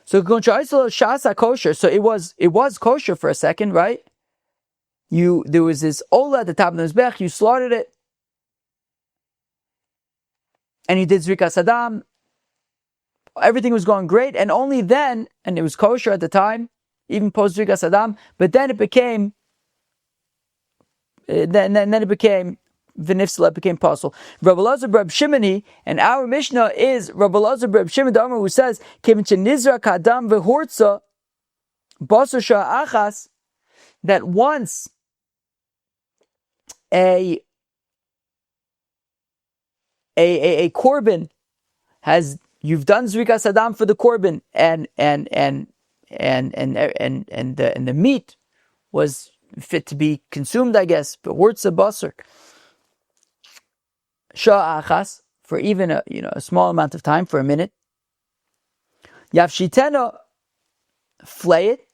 S1: So shasa kosher. So it was kosher for a second, right? There was this ola at the top of the mizbech. You slaughtered it, and you did zerikas hadam. Everything was going great, and only then, and it was kosher at the time, even post zerikas hadam. But then it became, then it became v'nifsala, it became pasul. Rabbi Elazar Reb Shimoni, and our Mishnah is Rabbi Elazar Reb Shimon Damar, who says kevin nizrak hadam v'hortza basar sha'achas, that once a korbin has, you've done zerikas hadam for the korbin, and the meat was fit to be consumed, I guess, but hortza basar sha'achas, for even a small amount of time, for a minute. Yafshitena, flay it,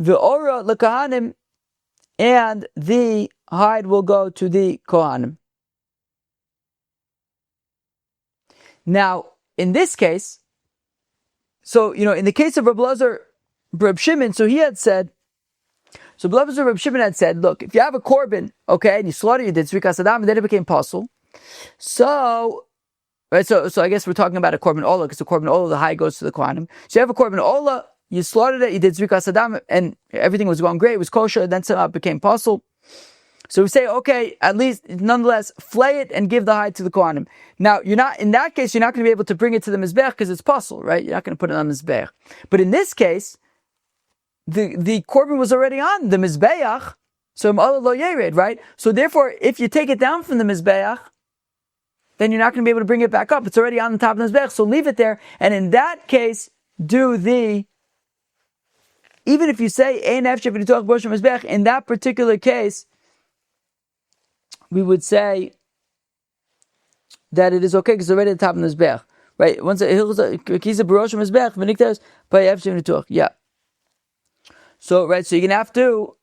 S1: v'ora l'kahanim, and the hide will go to the kohanim. Now, in this case, so in the case of Rabbi Elazar Reb Shimon, so Rabbi Elazar Reb Shimon had said, look, if you have a korbin, okay, and you slaughter, you did zerikas hadam, and then it became pasul. So I guess we're talking about a korbin ola, because the korbin ola, the high goes to the kohanim. So you have a korbin ola, you slaughtered it, you did zerikas hadam, and everything was going great, it was kosher, and then somehow it became pasul. So we say, okay, at least, nonetheless, flay it and give the hide to the kohanim. Now, in that case, you're not going to be able to bring it to the mizbech because it's pasul, right? You're not going to put it on the mizbech. But in this case, the korbin was already on the mizbeach, so Allah lo yered, right? So therefore, if you take it down from the mizbeach, then you're not going to be able to bring it back up. It's already on the top of the mizbeach, so leave it there. And in that case, even if you say ein efshar v'nituach b'rosh mizbeach, in that particular case, we would say that it is okay because it's already at the top of the mizbeach, right? Once yeah. So right, so you're gonna have to,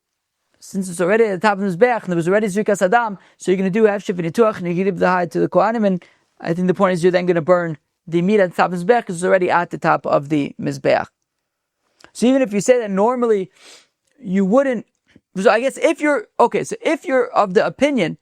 S1: since it's already at the top of the mizbeach and there was already zerikas hadam, so you're gonna do hefshev v'nituach and you give the hide to the kohanim, and I think the point is you're then gonna burn the meat at the top of the mizbeach because it's already at the top of the mizbeach. So even if you say that normally you wouldn't, so I guess if you're of the opinion,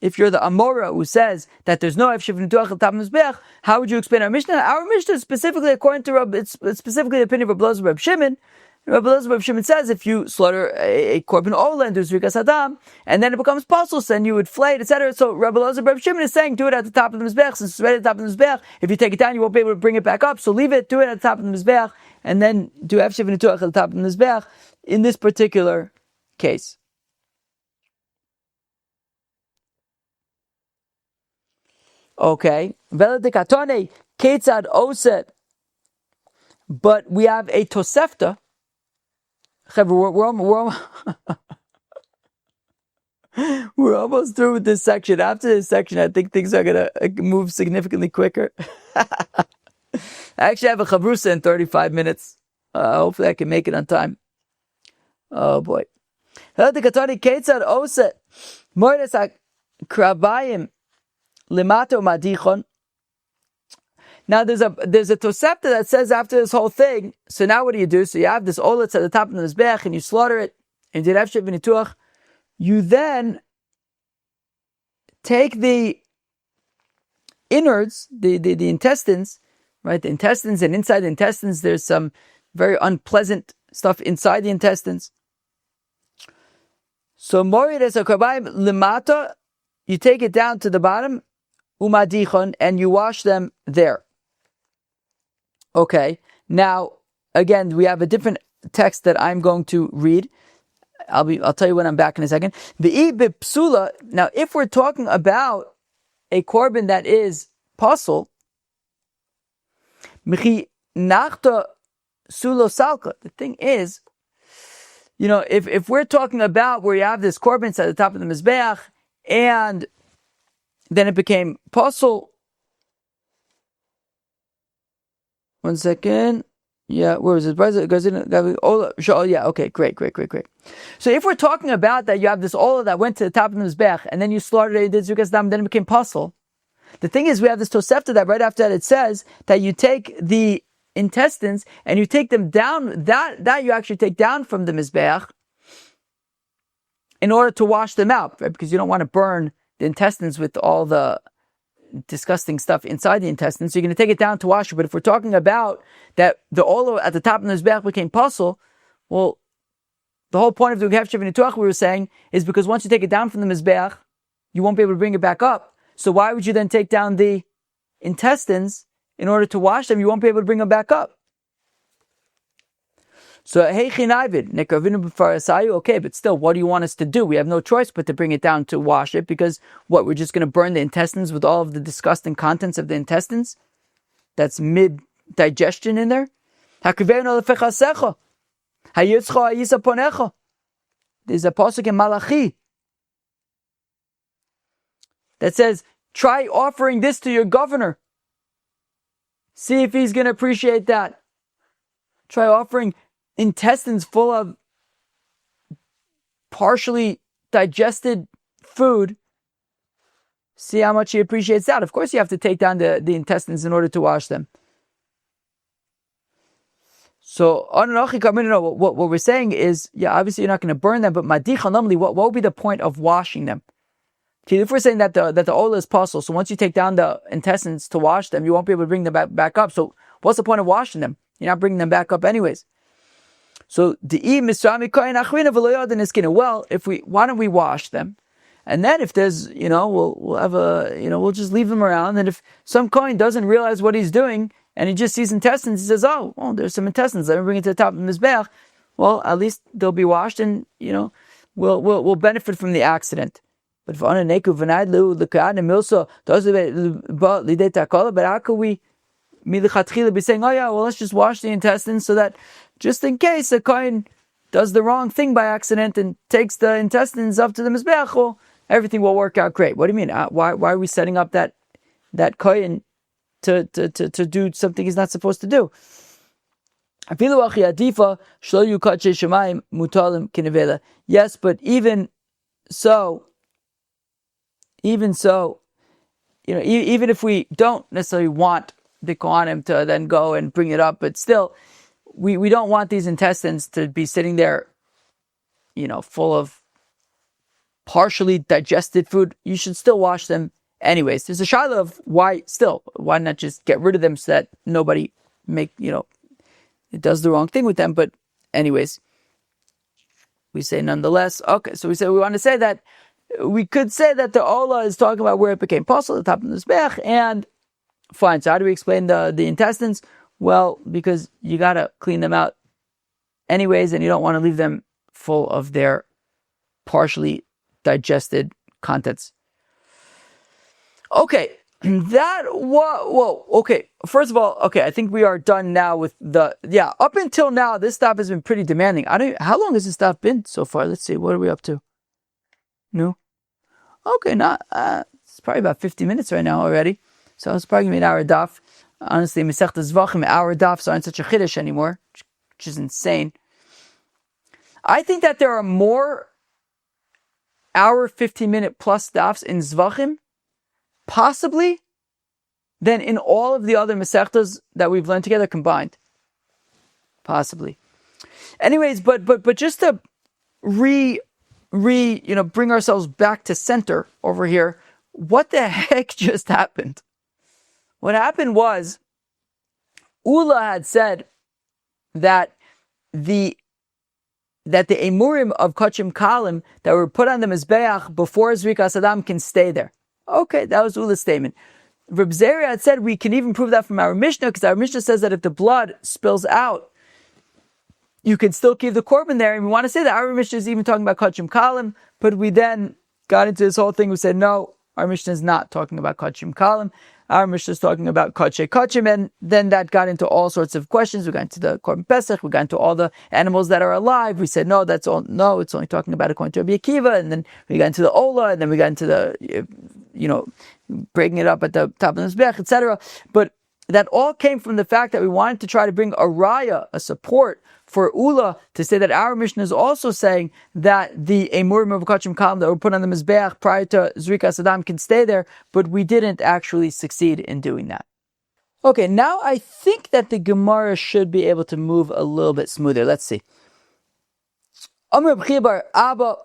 S1: if you're the Amora who says that there's no hefshev v'nituach at the top of the mizbeach, how would you explain our Mishnah? Our Mishnah is specifically according to it's specifically the opinion of Rabbi Elazar Reb Shimon. Rabbi Elazar Reb Shimon says if you slaughter a korbin ola and do zerikas hadam, and then it becomes pasul, then you would flay it, etc. So Rabbi Elazar Reb Shimon is saying do it at the top of the mizbeach. Since it's right at the top of the mizbeach, if you take it down, you won't be able to bring it back up. So leave it, do it at the top of the mizbeach, and then do hefshev v'nituach at the top of the mizbeach in this particular case. Okay, veladikatone ketzad oset. But we have a tosefta. We're almost through with this section. After this section, I think things are going to move significantly quicker. I actually have a chavrusa in 35 minutes. Hopefully I can make it on time. Oh boy. Now there's a tosefta that says after this whole thing, so now what do? So you have this olitz at the top of the mizbeach and you slaughter it, and you did hefshev v'nituach. You then take the innards, the intestines, right? The intestines, and inside the intestines there's some very unpleasant stuff inside the intestines. So morid es hakarbayim limata, you take it down to the bottom, umadichon, and you wash them there. Okay, now again we have a different text that I'm going to read. I'll tell you when I'm back in a second. The psula. Now, if we're talking about a korbin that is pasul, michi nachta sulo salka. The thing is, if we're talking about where you have this korbin at the top of the mizbeach and then it became pasul. One second. Yeah, where was it? Yeah, okay, great. So if we're talking about that you have this ola that went to the top of the mizbeach and then you slaughtered it, did zerikas hadam, then it became pasul. The thing is, we have this tosefta that right after that it says that you take the intestines and you take them down, that you actually take down from the mizbeach in order to wash them out, right? Because you don't want to burn the intestines with all the disgusting stuff inside the intestines, so you're going to take it down to wash it. But if we're talking about that the oil at the top of the mizbeach became pasul, well, the whole point of doing hefshev v'nituach, we were saying, is because once you take it down from the mizbeach, you won't be able to bring it back up. So why would you then take down the intestines in order to wash them? You won't be able to bring them back up. So okay, but still, what do you want us to do? We have no choice but to bring it down to wash it, because what, we're just going to burn the intestines with all of the disgusting contents of the intestines? That's mid-digestion in there? There's a pasuk in Malachi that says, try offering this to your governor. See if he's going to appreciate that. Try offering intestines full of partially digested food. See how much he appreciates that. Of course you have to take down the intestines in order to wash them. So what we're saying is, yeah, obviously you're not going to burn them, but madicha normally, what would be the point of washing them? If we're saying that the oil is pasul, so once you take down the intestines to wash them, you won't be able to bring them back up. So what's the point of washing them? You're not bringing them back up anyways. So why don't we wash them? And then if there's, we'll have we'll just leave them around. And if some kohen doesn't realize what he's doing and he just sees intestines, he says, oh, well, there's some intestines, let me bring it to the top of the mizbeach. Well, at least they'll be washed and, we'll benefit from the accident. But how could we be saying, oh yeah, well, let's just wash the intestines so that just in case a kohen does the wrong thing by accident and takes the intestines up to the mizbeach, well, everything will work out great. What do you mean? Why are we setting up that kohen to do something he's not supposed to do? Yes, but even so, even if we don't necessarily want the kohanim to then go and bring it up, but still, we don't want these intestines to be sitting there, full of partially digested food. You should still wash them anyways. There's a shaila of why not just get rid of them so that nobody it does the wrong thing with them. But anyways, we say nonetheless. Okay, so we want to say that we could say that the Ola is talking about where it became pasul, the top of the Mizbech, and fine. So how do we explain the intestines? Well, because you gotta clean them out anyways, and you don't want to leave them full of their partially digested contents. Okay. Okay. First of all, I think we are done now with up until now, this stuff has been pretty demanding. How long has this stuff been so far? Let's see, what are we up to? No? Okay, it's probably about 50 minutes right now already. So it's probably going to be an hour daf. Honestly, Masechta Zevachim, hour dafs aren't such a chiddush anymore, which is insane. I think that there are more hour 15-minute plus dafs in Zevachim possibly than in all of the other Masechtas that we've learned together combined. Possibly. Anyways, but just to bring ourselves back to center over here, what the heck just happened? What happened was, Ula had said that the emurim of kodashim kalim that were put on the mizbeach before zerikas hadam can stay there. Okay, that was Ula's statement. Reb Zeri had said we can even prove that from our Mishnah, because our Mishnah says that if the blood spills out, you can still keep the korbin there. And we want to say that our Mishnah is even talking about kodashim kalim, but we then got into this whole thing. We said, no, our Mishnah is not talking about kodashim kalim. Our Mishnah is talking about kodashim, and then that got into all sorts of questions. We got into the korbin pesach, we got into all the animals that are alive. We said, no, it's only talking about according to R Akiva, and then we got into the Ola, and then we got into the, breaking it up at the top of the Mizbech, etc. But that all came from the fact that we wanted to try to bring a raya, a support for Ula, to say that our Mishnah is also saying that the emurim of kodashim kalim that were put on the Mizbeach prior to zerikas hadam can stay there, but we didn't actually succeed in doing that. Okay, now I think that the Gemara should be able to move a little bit smoother. Let's see. Amr Reb Chiya bar Abba,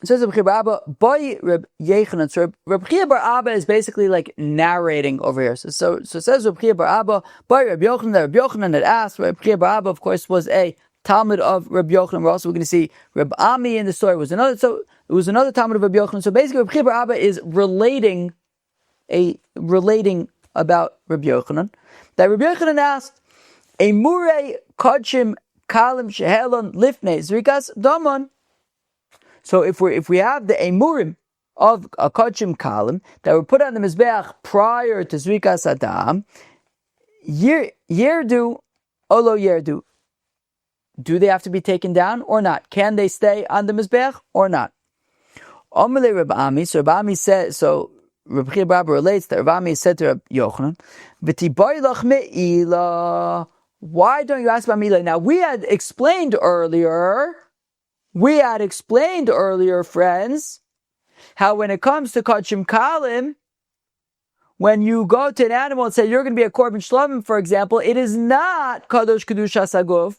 S1: it says Reb Chiya bar Abba, by Reb Yechanan. So Reb Chiya bar Abba is basically like narrating over here. So it says Reb Chiya bar Abba, by Reb Yochanan, that Reb Yochanan had asked. Reb Chiya bar Abba, of course, was a Talmud of Reb Yochanan. We're also going to see Reb Ami in the story. So it was another Talmud of Reb Yochanan. So basically, Reb Chiya bar Abba is relating about Reb Yochanan. That Reb Yochanan asked, emurei kodashim kalim shehelon lifnei zerikas damon. So if we have the emurim of a kodashim kalim that were put on the mizbeach prior to zerikas hadam, yerdu olo yerdu, do they have to be taken down or not? Can they stay on the mizbeach or not? Amalei Reb Ami. So Reb Ami said. So Reb Chiya bar Abba relates that Reb Ami said to Reb Yochanan, "V'tibai lach me'ila." Why don't you ask about me'ila? Now we had explained earlier, friends, how when it comes to kodashim kalim, when you go to an animal and say you're going to be a korbin shlamim, for example, it is not kadosh kedushas haguf.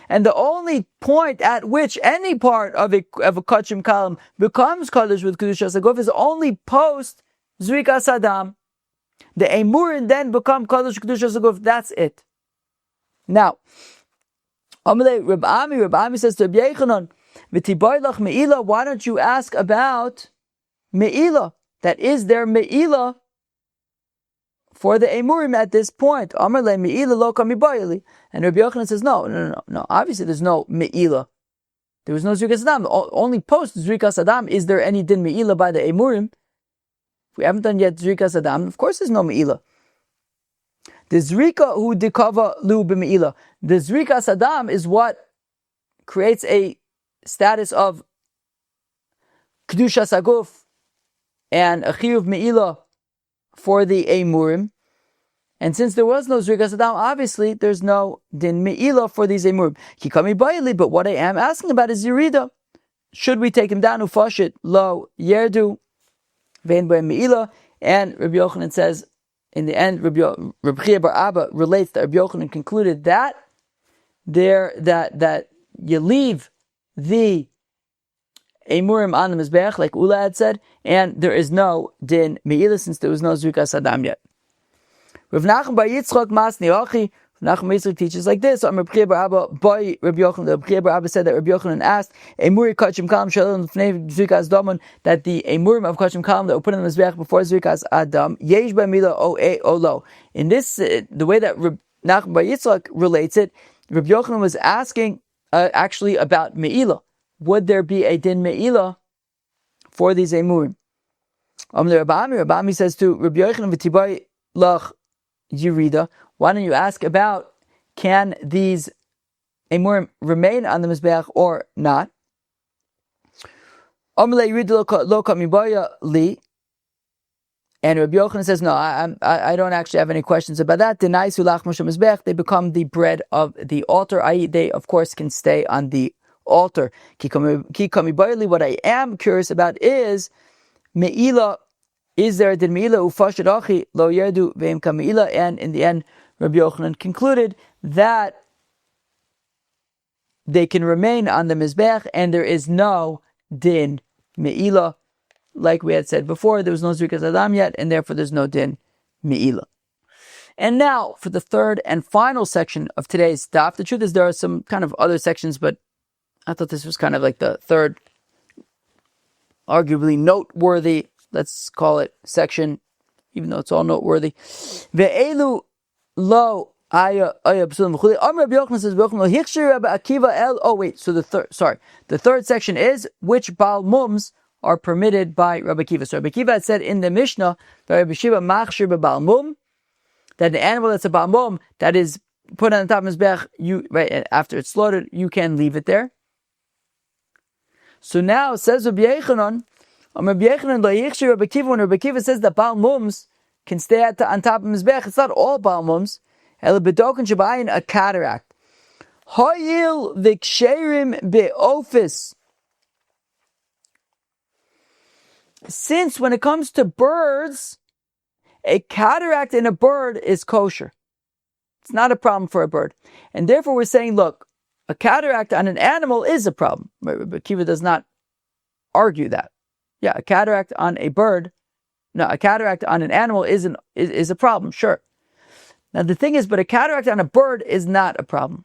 S1: And the only point at which any part of a kodashim kalim becomes kadosh with kedushas haguf is only post zerikas hadam. The emurim then become kadosh kedushas haguf. That's it. Now, Reb Ami says to Reb Yechanan, "V'tibai lach me'ila." Why don't you ask about me'ila? That is there me'ila for the emurim at this point. Amar le me'ila lo kamibayili. And Rabbi Yochanan says, no. Obviously, there's no me'ila. There was no zerikas hadam. Only post zerikas hadam is there any din me'ila by the emurim. If we haven't done yet zerikas hadam, of course there's no me'ila. The zrika hu dikava lu b'me'ila. The zerikas hadam is what creates a status of kedushas haguf and a chiyuv me'ilah for the emurim. And since there was no zerikas hadam, obviously there's no din me'ilah for these emurim. Kikami bayili, but what I am asking about is yirida. Should we take him down? Ufashit lo yerdu vein by me'ilah. And Rabbi Yochanan says, in the end, Rabbi Chia bar Abba relates that Rabbi Yochanan concluded that that you leave the emurim on the mizbeach, like Ula had said, and there is no din me'ilah since there was no zerikas hadam yet. Rav Nachman bar Yitzchak Masni Achi. Rav Nachman bar Yitzchak teaches like this. Rabbi Chia bar Abba by Rabbi Yochanan. Rabbi Chia bar Abba said that Rabbi Yochanan asked emurei kodashim kalim shalom l'fnei zerikas damon, that the emurim of kodashim kalim that were put in the mizbeach before zerikas adam yesh by milah o lo. In this, the way that Rav Nachman bar Yitzchak relates it, Rabbi Yochanan was asking actually about me'ilah. Would there be a din me'ilah for these emurim? Rabbi says to Rabbi Yochanan v'tibai lach yirida. Why don't you ask about, can these emurim remain on the mizbeach or not? Amalei yirida lo kamibaya li. And Rabbi Yochanan says, no, I don't actually have any questions about that. They become the bread of the altar, i.e. they, of course, can stay on the altar. What I am curious about is, me'ilah, is there a din me'ilah? Ufashit achi lo yerdu ve'im ka me'ilah. And in the end, Rabbi Yochanan concluded that they can remain on the mizbeach and there is no din me'ilah. Like we had said before, there was no zerikas hadam yet, and therefore there's no din me'ilah. And now, for the third and final section of today's daf. The truth is there are some kind of other sections, but I thought this was kind of like the third, arguably noteworthy, let's call it, section, even though it's all noteworthy. Ve'elu lo aya pasul v'chuli. Rabbi Yochanan says, Rabbi Akiva el. Oh wait, so the third section is which bal mums are permitted by Rabbi Akiva. So Rabbi Akiva had said in the Mishnah that Rabbi Shiva machshir b'bal mum, that the animal that's a bal mum that is put on the top of his mizbeach, right after it's slaughtered, you can leave it there. So now says Rabbi Yochanan, when Rabbi Akiva says that bal mums can stay on top of mizbeach, it's not all bal mums. A cataract. Hoyil v'ksherim be'ofis. Since when it comes to birds, a cataract in a bird is kosher. It's not a problem for a bird. And therefore we're saying, look, a cataract on an animal is a problem. But Kiva does not argue that. Yeah, a cataract on a bird, no, a cataract on an animal is a problem, sure. Now the thing is, but a cataract on a bird is not a problem.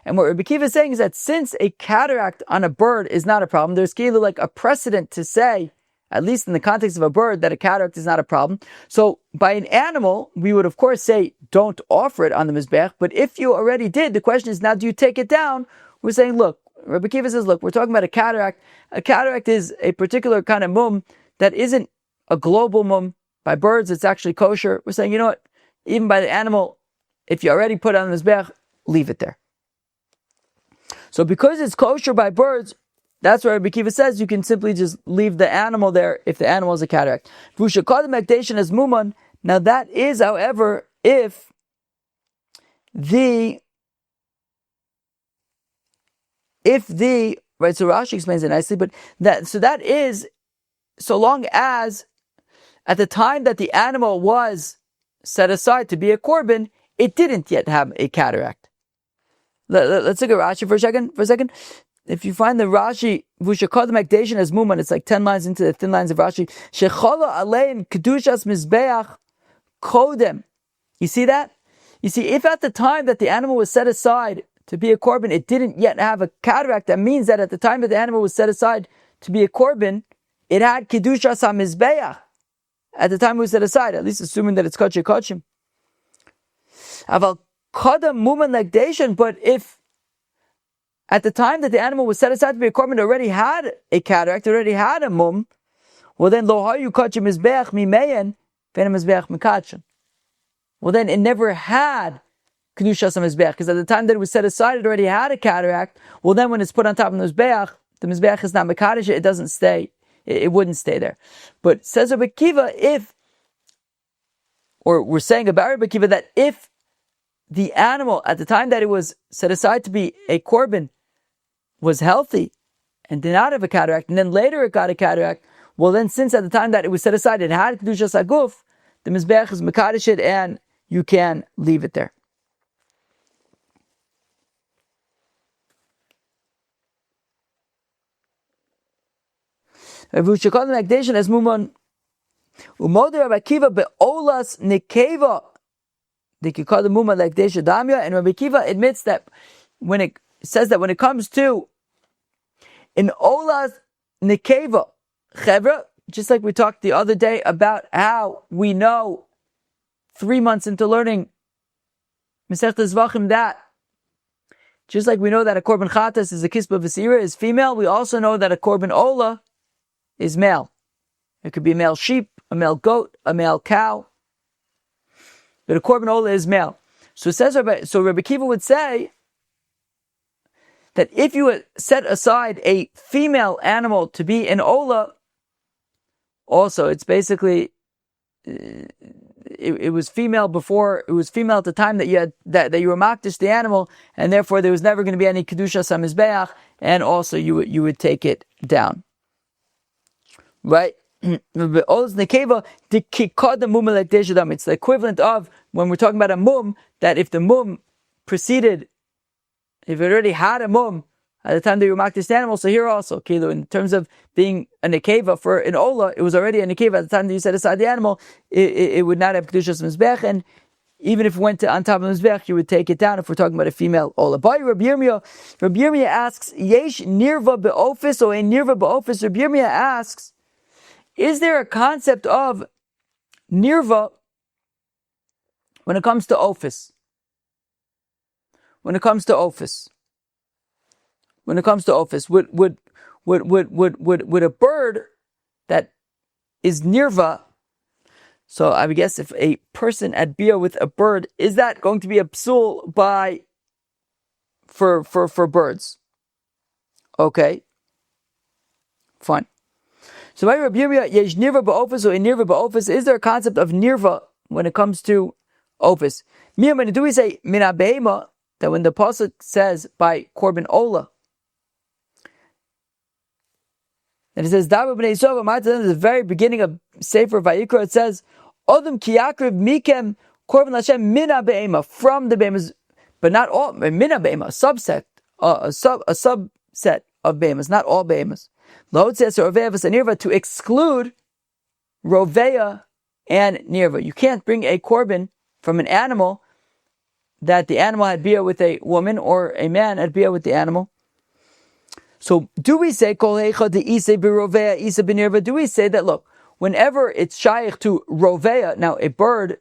S1: And what Rabbi Kiva is saying is that since a cataract on a bird is not a problem, there's like a precedent to say, at least in the context of a bird, that a cataract is not a problem. So by an animal, we would of course say, don't offer it on the mizbeach. But if you already did, the question is now, do you take it down? We're saying, look, Rabbi Kiva says, look, we're talking about a cataract. A cataract is a particular kind of mum that isn't a global mum. By birds, it's actually kosher. We're saying, you know what? Even by the animal, if you already put it on the mizbeach, leave it there. So because it's kosher by birds, that's why Rabbi Akiva says you can simply just leave the animal there if the animal is a cataract. Now that is, however, if the right, so Rashi explains it nicely, but that is so long as at the time that the animal was set aside to be a korbin, it didn't yet have a cataract. Let's look at Rashi for a second. If you find the Rashi, Vushakad Makdation as Muman, it's like 10 lines into the thin lines of Rashi. Shechala alein kedushas mizbeach kodem. You see that? You see, if at the time that the animal was set aside to be a korbin, it didn't yet have a cataract, that means that at the time that the animal was set aside to be a korbin, it had kedushas hamizbeach. At the time it was set aside, at least assuming that it's kodashim. Aval kodem muman lakdation, but if at the time that the animal was set aside to be a korbin, it already had a cataract, it already had a mum, well then lo hayu kodashim mizbeach mimeyen ve'en mizbeach mikachin. Well then it never had kedushas hamizbeach, because at the time that it was set aside, it already had a cataract. Well then when it's put on top of the mizbeach is not mekadosh, it doesn't stay it wouldn't stay there. But says Rabbi Akiva, we're saying about Rabbi Akiva that if the animal at the time that it was set aside to be a korbin was healthy and did not have a cataract, and then later it got a cataract, well then since at the time that it was set aside it had kedushas haguf, the mizbeach is mekadosh it and you can leave it there. As Muman Umoder Rabbi Akiva be'olas nekeva. The Kikad Muma like Desha Damya, and Rabbi Akiva admits that when it says that when it comes to in olas nekeva chevra, just like we talked the other day about how we know 3 months into learning Masechta Zevachim that just like we know that a korbin chatas is a kispa v'sira is female, we also know that a korbin ola is male. It could be a male sheep, a male goat, a male cow. But a korbin ola is male. So Rabbi Akiva would say that if you would set aside a female animal to be an ola, also it's basically it was female before, it was female at the time that you had that you were makdish the animal, and therefore there was never going to be any kedushas hamizbeach, and also you would take it down. Right? It's the equivalent of when we're talking about a mum, that if the mum preceded, if it already had a mum at the time that you were makdish the animal, so here also, in terms of being a nekeva for an ola, it was already a nekeva at the time that you set aside the animal, it would not have kedushas mizbech, and even if it went on top of mizbech, you would take it down if we're talking about a female ola. Rabbi Yirmiyah asks, yesh nirva be'ofis or a nirva be'ofis? Rabbi Yirmiyah asks, is there a concept of nirva when it comes to ofis? When it comes to ofis, would a bird that is nirva? So I would guess if a person at bia with a bird, is that going to be a pasul for birds? Okay, fine. So by Rabbi Yirmiyah, yesh nirva ba'ofis or nirva ba'ofis, is there a concept of nirva when it comes to ofis? Do we say mina be'ema, that when the pasul says by korbin ola, and it says Dabar b'nei Yisrael at the very beginning of Sefer Vayikra, it says Odom ki yakriv mikem korbin Hashem mina be'ema, from the be'emas, but not all mina be'ema, a subset of be'emas, not all be'emas. To exclude roveya and nirva. You can't bring a korbin from an animal that the animal had bia with a woman or a man had bia with the animal. So do we say kol heicha de isa b'roveya isa b'nirva? Do we say that, look, whenever it's shaykh to roveya, now a bird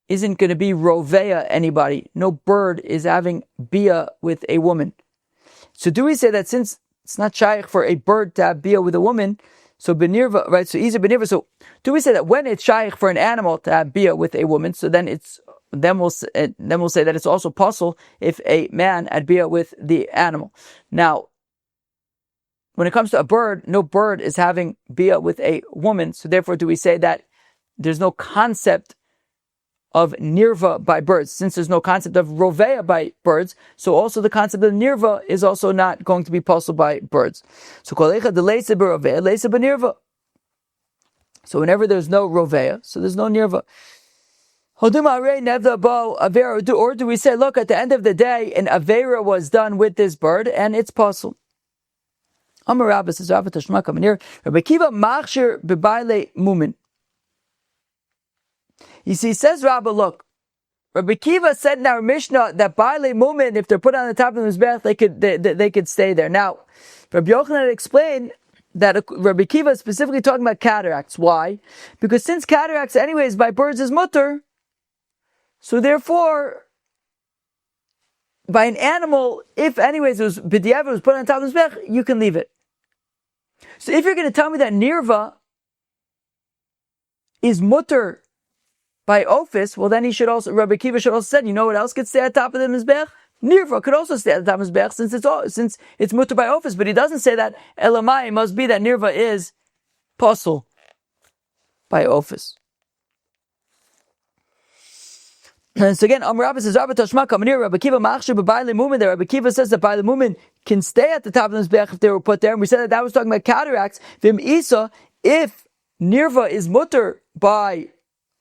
S1: isn't going to be roveya anybody. No bird is having bia with a woman. So do we say that since it's not shaykh for a bird to have bia with a woman, so benirva, right? So isa benirva. So do we say that when it's shaykh for an animal to have bia with a woman, so then we'll say that it's also pasul if a man had bia with the animal. Now, when it comes to a bird, no bird is having bia with a woman, so therefore do we say that there's no concept of nirva by birds? Since there's no concept of roveya by birds, so also the concept of nirva is also not going to be pasul by birds. So kolecha de leisa b'roveya, leisa b'nirva. So whenever there's no roveya, so there's no nirva. Or do we say, look, at the end of the day, an avera was done with this bird, and it's pasul. Amar Rabba says, Rabba Tashma Kamanir, Rabbi Akiva machshir bebaile mumin. You see, says Rabba, look, Rabbi Akiva said in our Mishnah that baile mumin, if they're put on the top of the mizbeach, they could stay there. Now, Rabbi Yochanan explained that Rabbi Akiva is specifically talking about cataracts. Why? Because since cataracts, anyways, by birds is mutter, so therefore, by an animal, if anyways it was b'diavad, was put on top of the mizbeach, you can leave it. So if you're going to tell me that nirva is mutter by ofis, well then Rabbi Akiva should also said, you know what else could stay at top of the mizbeach? Nirva could also stay at the top of the Mizbeach since it's mutter by office, but he doesn't say that Elamai must be that Nirva is pasul by office. And so again, Rabbi says, Rabbi Tashma, Rabbi Akiva Machshir b'Baile Mumin. There, Rabbi Akiva says that Baile Mumin can stay at the top of the Mizbeach if they were put there. And we said that was talking about cataracts. Vim Isa, if Nirva is mutter by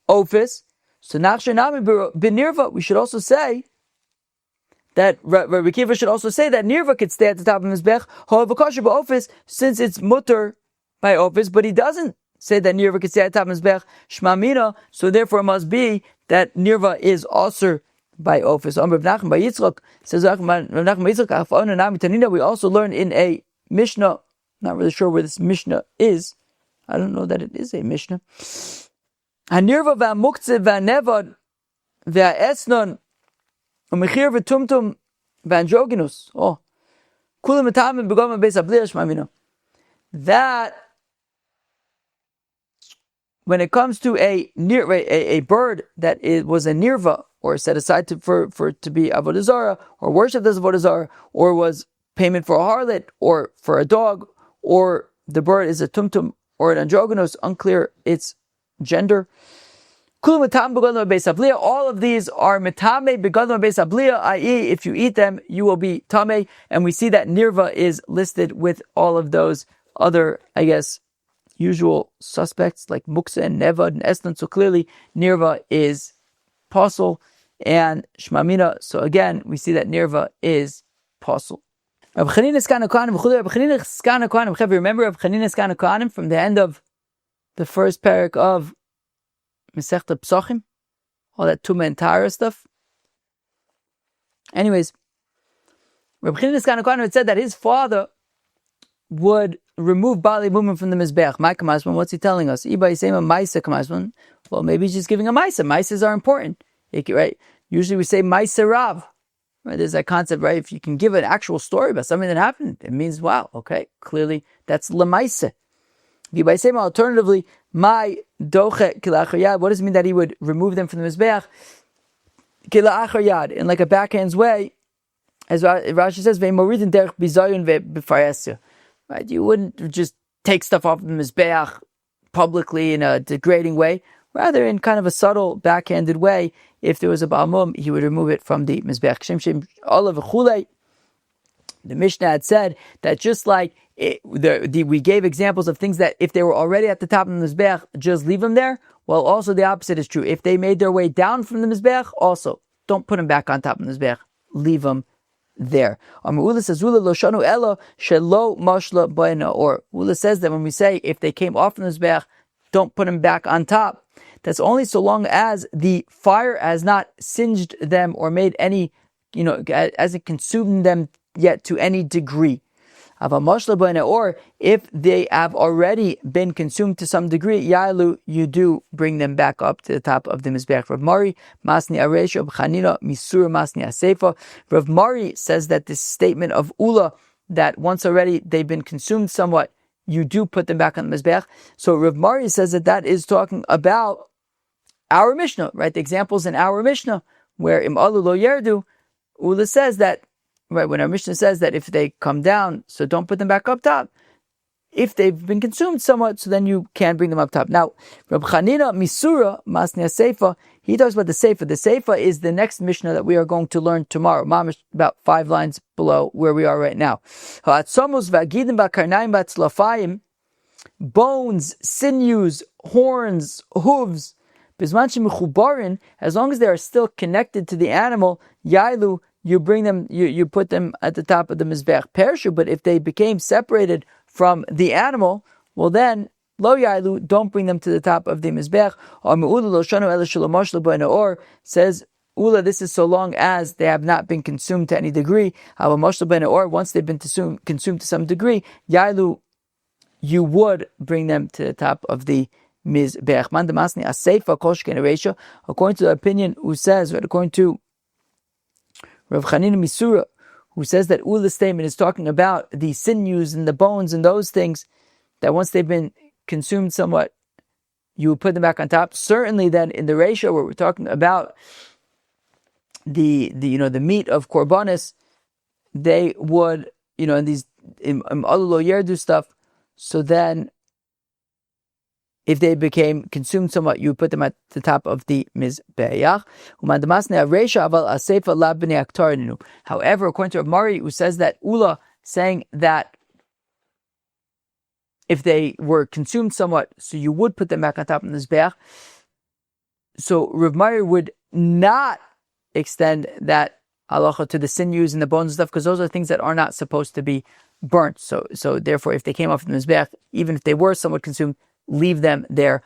S1: office, so Nachshir Nami b'Nirva, we should also say that Rabbi Akiva should also say that Nirva could stay at the top of his Mizbeach, however kosher b'office, since it's mutter by office, but he doesn't say that Nirva could stay at the top of his Mizbeach, Shma Mina, so therefore it must be that Nirva is also by office. Rav Nachman by Yitzchak says, we also learn in a Mishnah, not really sure where this Mishnah is, I don't know that it is a Mishnah. Hanirva v'amuktzeh v'anevad v'aesnon u'mechir v'tumtum v'androginus. Oh, kulam etamim b'gom beis abliya shmamino. That when it comes to a bird that was a nirva or set aside for it to be avodah zarah or worshipped as avodah zarah, or was payment for a harlot or for a dog, or the bird is a tumtum or an androgynous, unclear its gender. All of these are metame begadol beis abliya, i.e., if you eat them, you will be tame. And we see that nirva is listed with all of those other, I guess, usual suspects like muksa and nevad and esnan. So clearly, nirva is pasul and shmamina. So again, we see that nirva is pasul. Remember Rav Chanina's Kana from the end of the first parak of Masechta Psachim, all that Tuma and Tara stuff. Anyways, Rav Chanina's Kana had said that his father would remove Bali Mumim from the Mizbeach. My Kamasman, what's he telling us? Well, maybe he's just giving a Maisa. Maisas are important, right? Usually we say Maisa Rav. Right? There's that concept, right? If you can give an actual story about something that happened, it means, wow, okay, clearly that's Lamaisa. Alternatively, my doche kilachar, what does it mean that he would remove them from the Mizbeach? Kilachar yad, in like a backhand's way, as Rashi says, ve'moridin derech bizayon ve'b'farasya. Right? You wouldn't just take stuff off the Mizbeach publicly in a degrading way. Rather, in kind of a subtle, backhanded way, if there was a Ba'amum, he would remove it from the Mizbeach. The Mishnah had said that just like we gave examples of things that if they were already at the top of the Mizbeach, just leave them there. Well, also the opposite is true. If they made their way down from the Mizbeach, also don't put them back on top of the Mizbeach. Leave them there. Or Ula says that when we say if they came off the Mizbeach, don't put them back on top. That's only so long as the fire has not singed them or made any, hasn't consumed them yet to any degree. Or if they have already been consumed to some degree, Yailu, you do bring them back up to the top of the Mizbeach. Rav Mari, Masni Aresh, Rav Chanina, Misur, Masni Asefa. Rav Mari says that this statement of Ula, that once already they've been consumed somewhat, you do put them back on the Mizbeach. So Rav Mari says that is talking about our Mishnah, right? The examples in our Mishnah, where Im Alu Lo Yerdu, Ula says that, right, when our Mishnah says that if they come down, so don't put them back up top. If they've been consumed somewhat, so then you can bring them up top. Now, Rab Chanina Misura Masnia Seifa, he talks about the Seifa. The Seifa is the next Mishnah that we are going to learn tomorrow. Mamish, about 5 lines below where we are right now. Bones, sinews, horns, hooves, as long as they are still connected to the animal, Yailu, you bring them, you put them at the top of the Mizbeach Perishu, but if they became separated from the animal, well then, Lo Yailu, don't bring them to the top of the Mizbeach. Or says, Ula, this is so long as they have not been consumed to any degree. Or once they've been consumed to some degree, Yailu, you would bring them to the top of the Mizbeach. According to the opinion who says, according to Rav Chanina Misura, who says that Ula's statement is talking about the sinews and the bones and those things, that once they've been consumed somewhat, you would put them back on top. Certainly then in the ratio where we're talking about the meat of korbanis, they would, in these alul yerdu stuff. So then, if they became consumed somewhat, you would put them at the top of the mizbeach. However, according to Emurei, who says that Ula, saying that if they were consumed somewhat, so you would put them back on top of the mizbeach. So Rav Meir would not extend that halacha to the sinews and the bones and stuff, because those are things that are not supposed to be burnt. So therefore, if they came off the mizbeach, even if they were somewhat consumed, leave them there.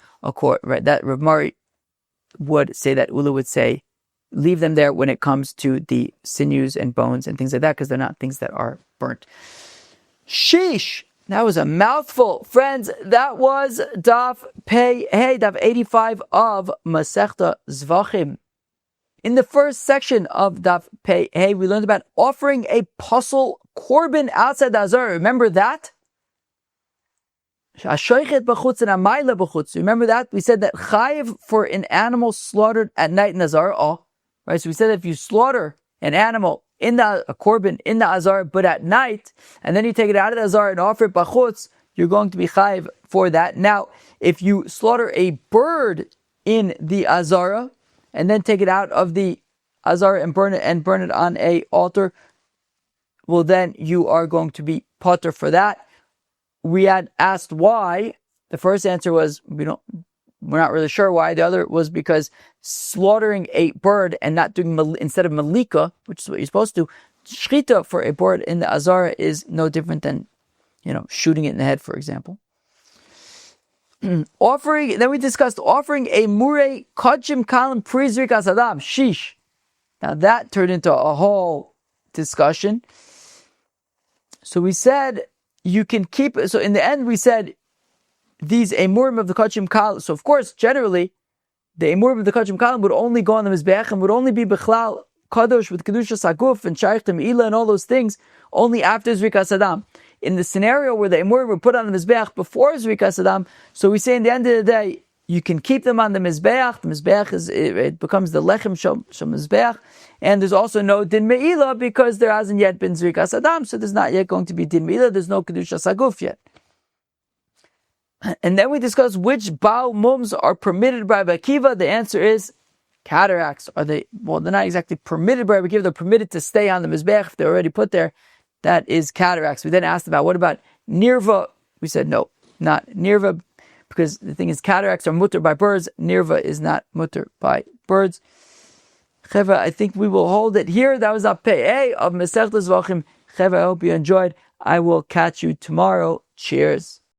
S1: Right? That Rav Meir would say that Ula would say, leave them there when it comes to the sinews and bones and things like that, because they're not things that are burnt. Sheesh! That was a mouthful. Friends, that was Daf 85 of Masechta Zevachim. In the first section of Daf Pei, we learned about offering a pasul korbin outside the azarah. Remember that? Remember that? We said that chayiv for an animal slaughtered at night in azarah. Right? So we said that if you slaughter an animal a korbin in the azarah, but at night, and then you take it out of the azarah and offer it b'chutz, you're going to be chayiv for that. Now, if you slaughter a bird in the azarah, and then take it out of the azarah and burn it on a altar, well, then you are going to be potter for that. We had asked why. The first answer was we're not really sure why. The other was because slaughtering a bird and not doing instead of malika, which is what you're supposed to, shchita for a bird in the azarah is no different than, shooting it in the head, for example. Then we discussed offering a emurei, kodashim, kalim, pre-zerikas, hadam, sheesh. Now that turned into a whole discussion. So we said you can keep. So in the end, we said these emurim of the kodashim kalim. So of course, generally, the emurim of the kodashim kalim would only go on the mizbeach and would only be bechlal kadosh with kedusha saguf and shaykh tamila and all those things only after zerikas hadam. In the scenario where the emurei were put on the mizbeach before zerikas hadam, so we say in the end of the day, you can keep them on the mizbeach. The mizbeach it becomes the lechem shom mizbeach, and there's also no din me'ilah because there hasn't yet been zerikas hadam, so there's not yet going to be din me'ilah. There's no kedusha saguf yet. And then we discuss which bao mums are permitted by R Akiva. The answer is cataracts. They're not exactly permitted by R Akiva. They're permitted to stay on the mizbeach if they're already put there. That is cataracts. We then asked what about nirva? We said no, not nirva, because the thing is cataracts are mutter by birds. Nirva is not mutter by birds. Cheva, I think we will hold it here. That was Daf Pei of Masechta Zevachim. Cheva, I hope you enjoyed. I will catch you tomorrow. Cheers.